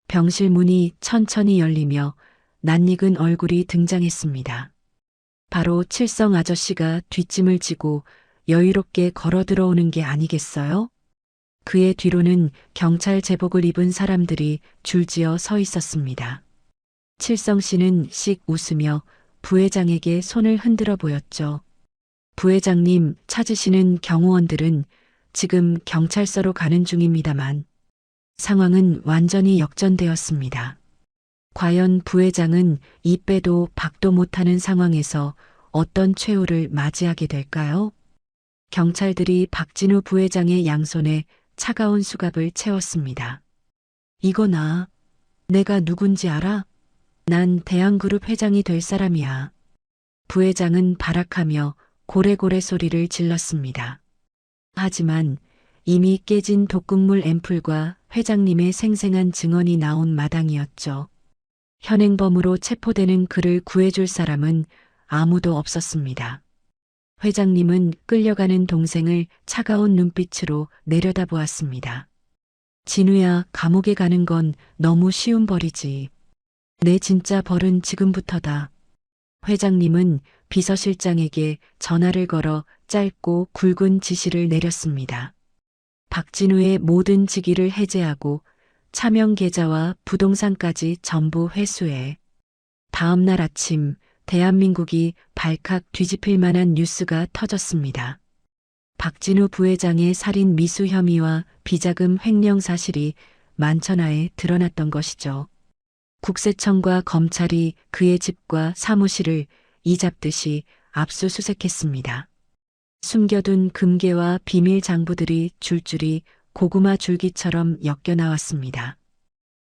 병실 문이 천천히 열리며 낯익은 얼굴이 등장했습니다. 바로 칠성 아저씨가 뒷짐을 지고 여유롭게 걸어 들어오는 게 아니겠어요? 그의 뒤로는 경찰 제복을 입은 사람들이 줄지어 서 있었습니다. 칠성 씨는 씩 웃으며 부회장에게 손을 흔들어 보였죠. 부회장님, 찾으시는 경호원들은 지금 경찰서로 가는 중입니다만 상황은 완전히 역전되었습니다. 과연 부회장은 이 빼도 박도 못하는 상황에서 어떤 최후를 맞이하게 될까요? 경찰들이 박진우 부회장의 양손에 차가운 수갑을 채웠습니다. 이거나 내가 누군지 알아? 난 대한그룹 회장이 될 사람이야. 부회장은 발악하며 고래고래 소리를 질렀습니다. 하지만 이미 깨진 독극물 앰플과 회장님의 생생한 증언이 나온 마당이었죠. 현행범으로 체포되는 그를 구해줄 사람은 아무도 없었습니다. 회장님은 끌려가는 동생을 차가운 눈빛으로 내려다보았습니다. 진우야, 감옥에 가는 건 너무 쉬운 벌이지. 내 진짜 벌은 지금부터다. 회장님은 비서실장에게 전화를 걸어 짧고 굵은 지시를 내렸습니다. 박진우의 모든 직위를 해제하고 차명 계좌와 부동산까지 전부 회수해. 다음 날 아침 대한민국이 발칵 뒤집힐 만한 뉴스가 터졌습니다. 박진우 부회장의 살인 미수 혐의와 비자금 횡령 사실이 만천하에 드러났던 것이죠. 국세청과 검찰이 그의 집과 사무실을 이잡듯이 압수수색했습니다. 숨겨둔 금괴와 비밀 장부들이 줄줄이 고구마 줄기처럼 엮여나왔습니다.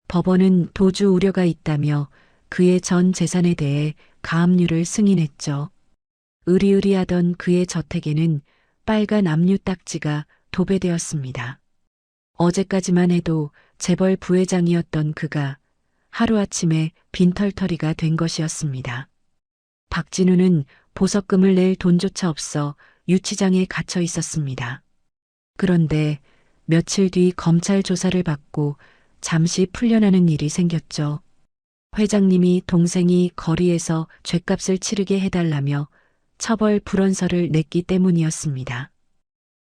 법원은 도주 우려가 있다며 그의 전 재산에 대해 가압류를 승인했죠. 으리으리하던 그의 저택에는 빨간 압류 딱지가 도배되었습니다. 어제까지만 해도 재벌 부회장이었던 그가 하루아침에 빈털터리가 된 것이었습니다. 박진우는 보석금을 낼 돈조차 없어 유치장에 갇혀 있었습니다. 그런데 며칠 뒤 검찰 조사를 받고 잠시 풀려나는 일이 생겼죠. 회장님이 동생이 거리에서 죗값을 치르게 해달라며 처벌 불원서를 냈기 때문이었습니다.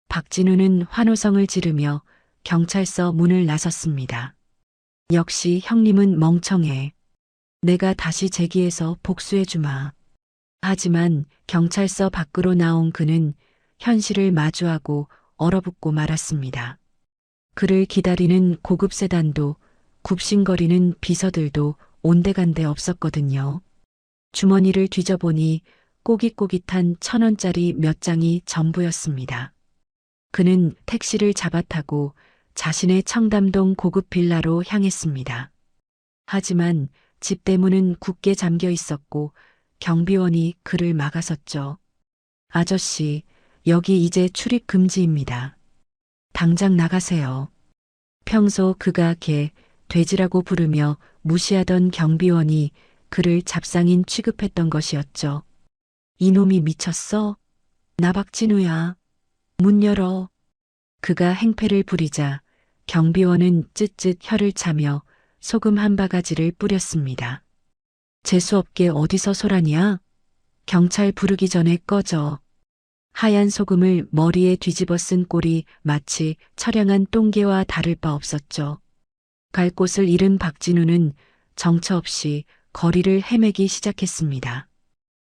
박진우는 환호성을 지르며 경찰서 문을 나섰습니다. 역시 형님은 멍청해. 내가 다시 재기해서 복수해주마. 하지만 경찰서 밖으로 나온 그는 현실을 마주하고 얼어붙고 말았습니다. 그를 기다리는 고급 세단도 굽신거리는 비서들도 온데간데 없었거든요. 주머니를 뒤져보니 꼬깃꼬깃한 1,000원짜리 몇 장이 전부였습니다. 그는 택시를 잡아타고 자신의 청담동 고급 빌라로 향했습니다. 하지만 집 대문은 굳게 잠겨 있었고 경비원이 그를 막아섰죠. 아저씨, 여기 이제 출입 금지입니다. 당장 나가세요. 평소 그가 걔, 돼지라고 부르며 무시하던 경비원이 그를 잡상인 취급했던 것이었죠. 이놈이 미쳤어? 나 박진우야. 문 열어. 그가 행패를 부리자 경비원은 쯧쯧 혀를 차며 소금 한 바가지를 뿌렸습니다. 재수없게 어디서 소란이야? 경찰 부르기 전에 꺼져. 하얀 소금을 머리에 뒤집어 쓴 꼴이 마치 처량한 똥개와 다를 바 없었죠. 갈 곳을 잃은 박진우는 정처 없이 거리를 헤매기 시작했습니다.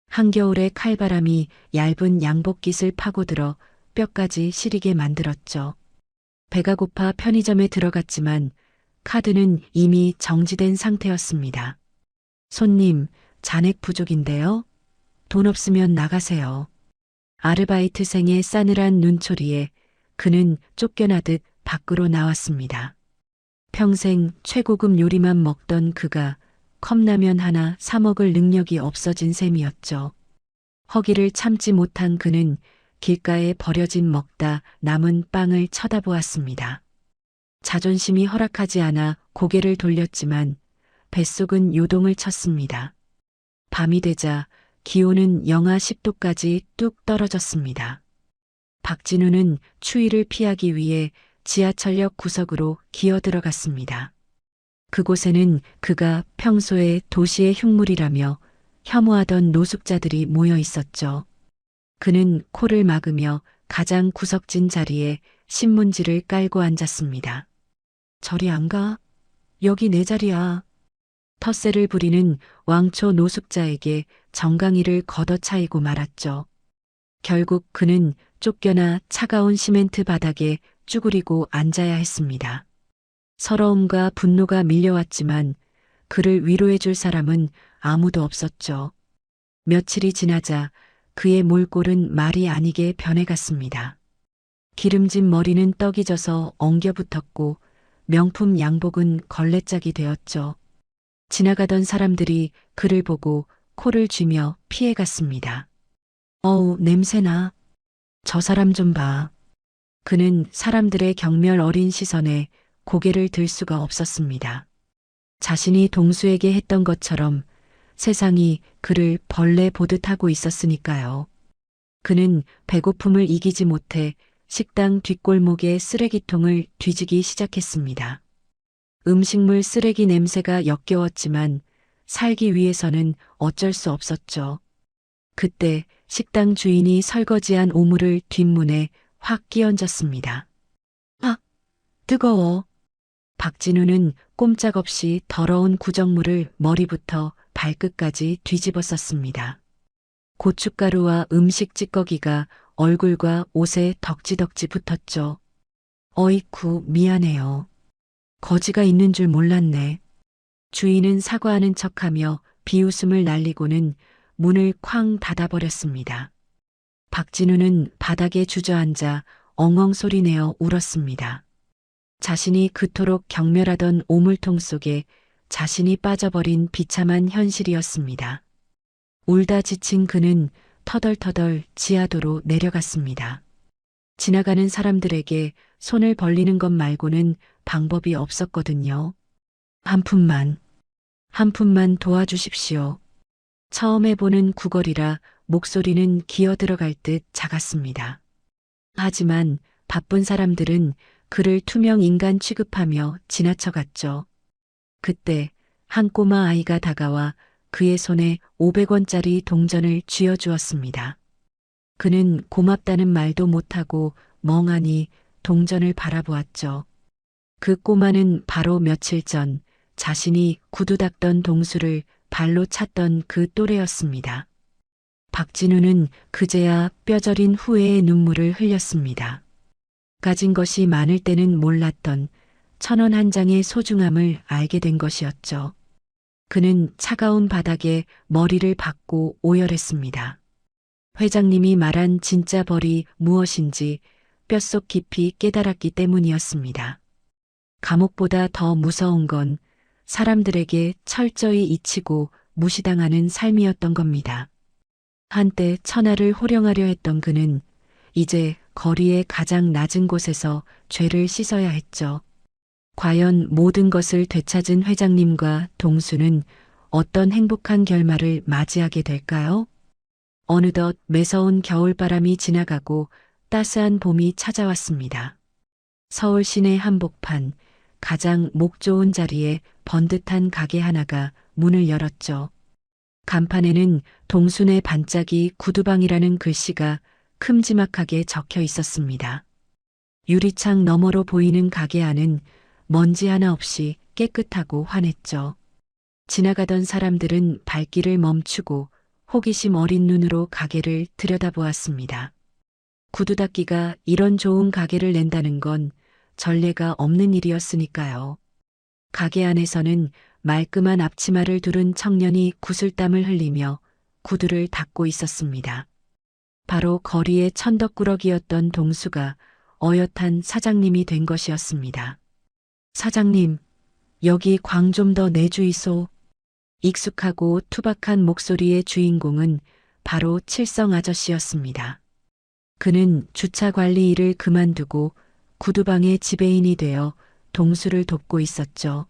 한겨울의 칼바람이 얇은 양복깃을 파고들어 뼈까지 시리게 만들었죠. 배가 고파 편의점에 들어갔지만 카드는 이미 정지된 상태였습니다. 손님, 잔액 부족인데요. 돈 없으면 나가세요. 아르바이트생의 싸늘한 눈초리에 그는 쫓겨나듯 밖으로 나왔습니다. 평생 최고급 요리만 먹던 그가 컵라면 하나 사 먹을 능력이 없어진 셈이었죠. 허기를 참지 못한 그는 길가에 버려진 먹다 남은 빵을 쳐다보았습니다. 자존심이 허락하지 않아 고개를 돌렸지만 뱃속은 요동을 쳤습니다. 밤이 되자 기온은 영하 10도까지 뚝 떨어졌습니다. 박진우는 추위를 피하기 위해 지하철역 구석으로 기어 들어갔습니다. 그곳에는 그가 평소에 도시의 흉물이라며 혐오하던 노숙자들이 모여 있었죠. 그는 코를 막으며 가장 구석진 자리에 신문지를 깔고 앉았습니다. 저리 안 가? 여기 내 자리야. 텃세를 부리는 왕초 노숙자에게 정강이를 걷어차이고 말았죠. 결국 그는 쫓겨나 차가운 시멘트 바닥에 쭈그리고 앉아야 했습니다. 서러움과 분노가 밀려왔지만 그를 위로해 줄 사람은 아무도 없었죠. 며칠이 지나자 그의 몰골은 말이 아니게 변해갔습니다. 기름진 머리는 떡이 져서 엉겨붙었고 명품 양복은 걸레짝이 되었죠. 지나가던 사람들이 그를 보고 코를 쥐며 피해갔습니다. 어우, 냄새나. 저 사람 좀 봐. 그는 사람들의 경멸 어린 시선에 고개를 들 수가 없었습니다. 자신이 동수에게 했던 것처럼 세상이 그를 벌레 보듯 하고 있었으니까요. 그는 배고픔을 이기지 못해 식당 뒷골목의 쓰레기통을 뒤지기 시작했습니다. 음식물 쓰레기 냄새가 역겨웠지만 살기 위해서는 어쩔 수 없었죠. 그때 식당 주인이 설거지한 오물을 뒷문에 확 끼얹었습니다. 아, 뜨거워. 박진우는 꼼짝없이 더러운 구정물을 머리부터 발끝까지 뒤집어 썼습니다. 고춧가루와 음식 찌꺼기가 얼굴과 옷에 덕지덕지 붙었죠. 어이쿠, 미안해요. 거지가 있는 줄 몰랐네. 주인은 사과하는 척하며 비웃음을 날리고는 문을 쾅 닫아버렸습니다. 박진우는 바닥에 주저앉아 엉엉 소리내어 울었습니다. 자신이 그토록 경멸하던 오물통 속에 자신이 빠져버린 비참한 현실이었습니다. 울다 지친 그는 터덜터덜 지하도로 내려갔습니다. 지나가는 사람들에게 손을 벌리는 것 말고는 방법이 없었거든요. 한 푼만 도와주십시오. 처음 해보는 구걸이라 목소리는 기어 들어갈 듯 작았습니다. 하지만 바쁜 사람들은 그를 투명 인간 취급하며 지나쳐갔죠. 그때 한 꼬마 아이가 다가와 그의 손에 500원짜리 동전을 쥐어주었습니다. 그는 고맙다는 말도 못하고 멍하니 동전을 바라보았죠. 그 꼬마는 바로 며칠 전 자신이 구두 닦던 동수를 발로 찼던 그 또래였습니다. 박진우는 그제야 뼈저린 후회의 눈물을 흘렸습니다. 가진 것이 많을 때는 몰랐던 1,000원 한 장의 소중함을 알게 된 것이었죠. 그는 차가운 바닥에 머리를 박고 오열했습니다. 회장님이 말한 진짜 벌이 무엇인지 뼛속 깊이 깨달았기 때문이었습니다. 감옥보다 더 무서운 건 사람들에게 철저히 잊히고 무시당하는 삶이었던 겁니다. 한때 천하를 호령하려 했던 그는 이제 거리의 가장 낮은 곳에서 죄를 씻어야 했죠. 과연 모든 것을 되찾은 회장님과 동수는 어떤 행복한 결말을 맞이하게 될까요? 어느덧 매서운 겨울바람이 지나가고 따스한 봄이 찾아왔습니다. 서울 시내 한복판, 가장 목 좋은 자리에 번듯한 가게 하나가 문을 열었죠. 간판에는 동순의 반짝이 구두방이라는 글씨가 큼지막하게 적혀 있었습니다. 유리창 너머로 보이는 가게 안은 먼지 하나 없이 깨끗하고 환했죠. 지나가던 사람들은 발길을 멈추고 호기심 어린 눈으로 가게를 들여다보았습니다. 구두 닦기가 이런 좋은 가게를 낸다는 건 전례가 없는 일이었으니까요. 가게 안에서는 말끔한 앞치마를 두른 청년이 구슬땀을 흘리며 구두를 닦고 있었습니다. 바로 거리의 천덕꾸러기였던 동수가 어엿한 사장님이 된 것이었습니다. 사장님, 여기 광 좀 더 내주이소. 익숙하고 투박한 목소리의 주인공은 바로 칠성 아저씨였습니다. 그는 주차 관리 일을 그만두고 구두방의 지배인이 되어 동수를 돕고 있었죠.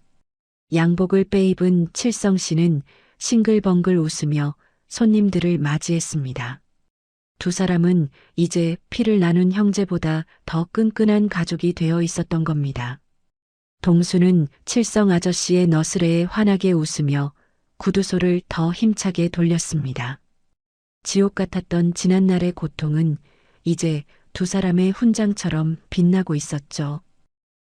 양복을 빼입은 칠성 씨는 싱글벙글 웃으며 손님들을 맞이했습니다. 두 사람은 이제 피를 나눈 형제보다 더 끈끈한 가족이 되어 있었던 겁니다. 동수는 칠성 아저씨의 너스레에 환하게 웃으며 구두소를 더 힘차게 돌렸습니다. 지옥 같았던 지난날의 고통은 이제 두 사람의 훈장처럼 빛나고 있었죠.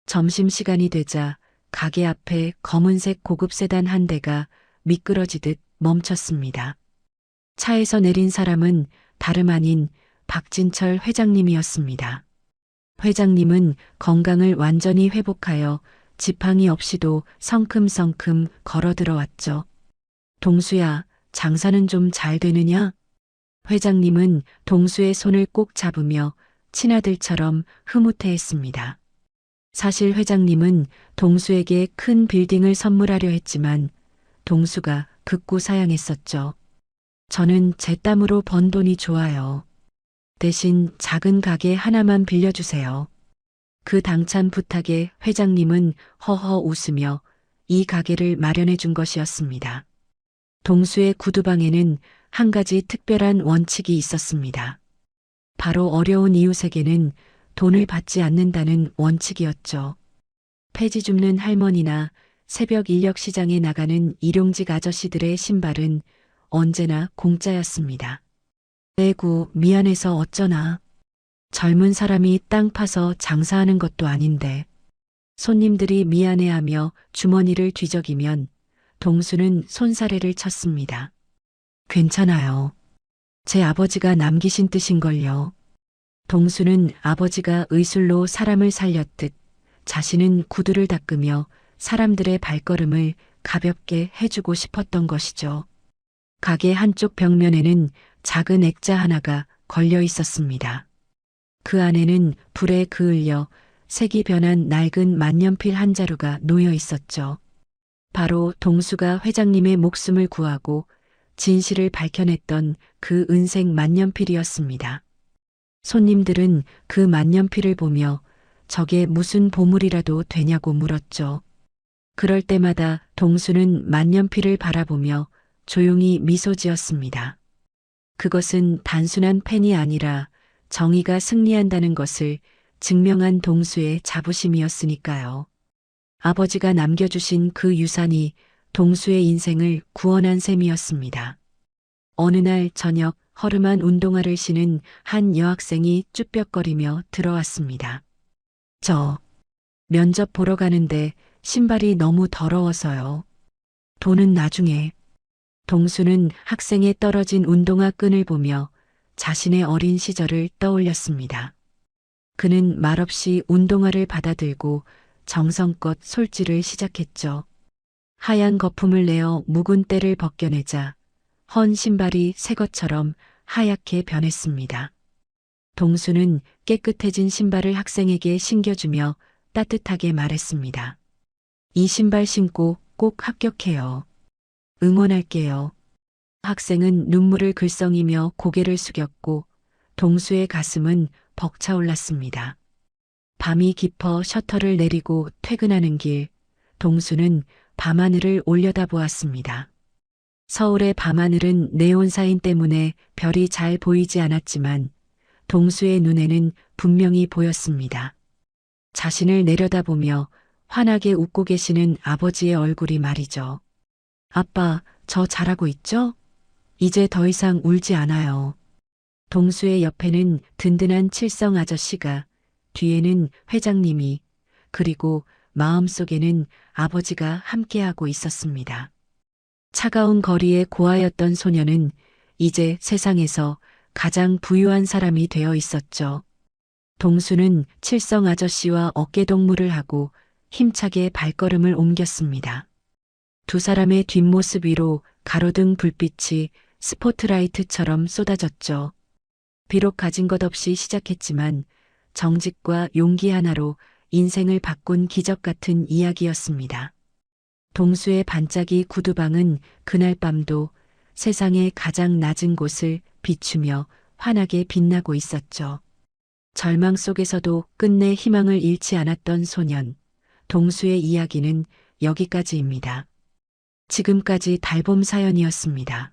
점심시간이 되자 가게 앞에 검은색 고급 세단 한 대가 미끄러지듯 멈췄습니다. 차에서 내린 사람은 다름 아닌 박진철 회장님이었습니다. 회장님은 건강을 완전히 회복하여 지팡이 없이도 성큼성큼 걸어 들어왔죠. 동수야, 장사는 좀 잘 되느냐? 회장님은 동수의 손을 꼭 잡으며 친아들처럼 흐뭇해했습니다. 사실 회장님은 동수에게 큰 빌딩을 선물하려 했지만 동수가 극구 사양했었죠. 저는 제 땀으로 번 돈이 좋아요. 대신 작은 가게 하나만 빌려주세요. 그 당찬 부탁에 회장님은 허허 웃으며 이 가게를 마련해 준 것이었습니다. 동수의 구두방에는 한 가지 특별한 원칙이 있었습니다. 바로 어려운 이웃에게는 돈을 받지 않는다는 원칙이었죠. 폐지 줍는 할머니나 새벽 인력 시장에 나가는 일용직 아저씨들의 신발은 언제나 공짜였습니다. 에구, 미안해서 어쩌나. 젊은 사람이 땅 파서 장사하는 것도 아닌데. 손님들이 미안해하며 주머니를 뒤적이면 동수는 손사래를 쳤습니다. 괜찮아요. 제 아버지가 남기신 뜻인걸요. 동수는 아버지가 의술로 사람을 살렸듯 자신은 구두를 닦으며 사람들의 발걸음을 가볍게 해주고 싶었던 것이죠. 가게 한쪽 벽면에는 작은 액자 하나가 걸려 있었습니다. 그 안에는 불에 그을려 색이 변한 낡은 만년필 한 자루가 놓여 있었죠. 바로 동수가 회장님의 목숨을 구하고 진실을 밝혀냈던 그 은색 만년필이었습니다. 손님들은 그 만년필을 보며 저게 무슨 보물이라도 되냐고 물었죠. 그럴 때마다 동수는 만년필을 바라보며 조용히 미소 지었습니다. 그것은 단순한 펜이 아니라 정의가 승리한다는 것을 증명한 동수의 자부심이었으니까요. 아버지가 남겨주신 그 유산이 동수의 인생을 구원한 셈이었습니다. 어느 날 저녁 허름한 운동화를 신은 한 여학생이 쭈뼛거리며 들어왔습니다. 저 면접 보러 가는데 신발이 너무 더러워서요. 돈은 나중에. 동수는 학생의 떨어진 운동화 끈을 보며 자신의 어린 시절을 떠올렸습니다. 그는 말없이 운동화를 받아들고 정성껏 솔질을 시작했죠. 하얀 거품을 내어 묵은 때를 벗겨내자 헌 신발이 새 것처럼 하얗게 변했습니다. 동수는 깨끗해진 신발을 학생에게 신겨주며 따뜻하게 말했습니다. 이 신발 신고 꼭 합격해요. 응원할게요. 학생은 눈물을 글썽이며 고개를 숙였고 동수의 가슴은 벅차올랐습니다. 밤이 깊어 셔터를 내리고 퇴근하는 길, 동수는 밤하늘을 올려다보았습니다. 서울의 밤하늘은 네온사인 때문에 별이 잘 보이지 않았지만 동수의 눈에는 분명히 보였습니다. 자신을 내려다보며 환하게 웃고 계시는 아버지의 얼굴이 말이죠. 아빠, 저 잘하고 있죠? 이제 더 이상 울지 않아요. 동수의 옆에는 든든한 칠성 아저씨가, 뒤에는 회장님이, 그리고 마음속에는 아버지가 함께하고 있었습니다. 차가운 거리에 고아였던 소녀는 이제 세상에서 가장 부유한 사람이 되어 있었죠. 동수는 칠성 아저씨와 어깨동무를 하고 힘차게 발걸음을 옮겼습니다. 두 사람의 뒷모습 위로 가로등 불빛이 스포트라이트처럼 쏟아졌죠. 비록 가진 것 없이 시작했지만 정직과 용기 하나로 인생을 바꾼 기적 같은 이야기였습니다. 동수의 반짝이 구두방은 그날 밤도 세상의 가장 낮은 곳을 비추며 환하게 빛나고 있었죠. 절망 속에서도 끝내 희망을 잃지 않았던 소년, 동수의 이야기는 여기까지입니다. 지금까지 달봄 사연이었습니다.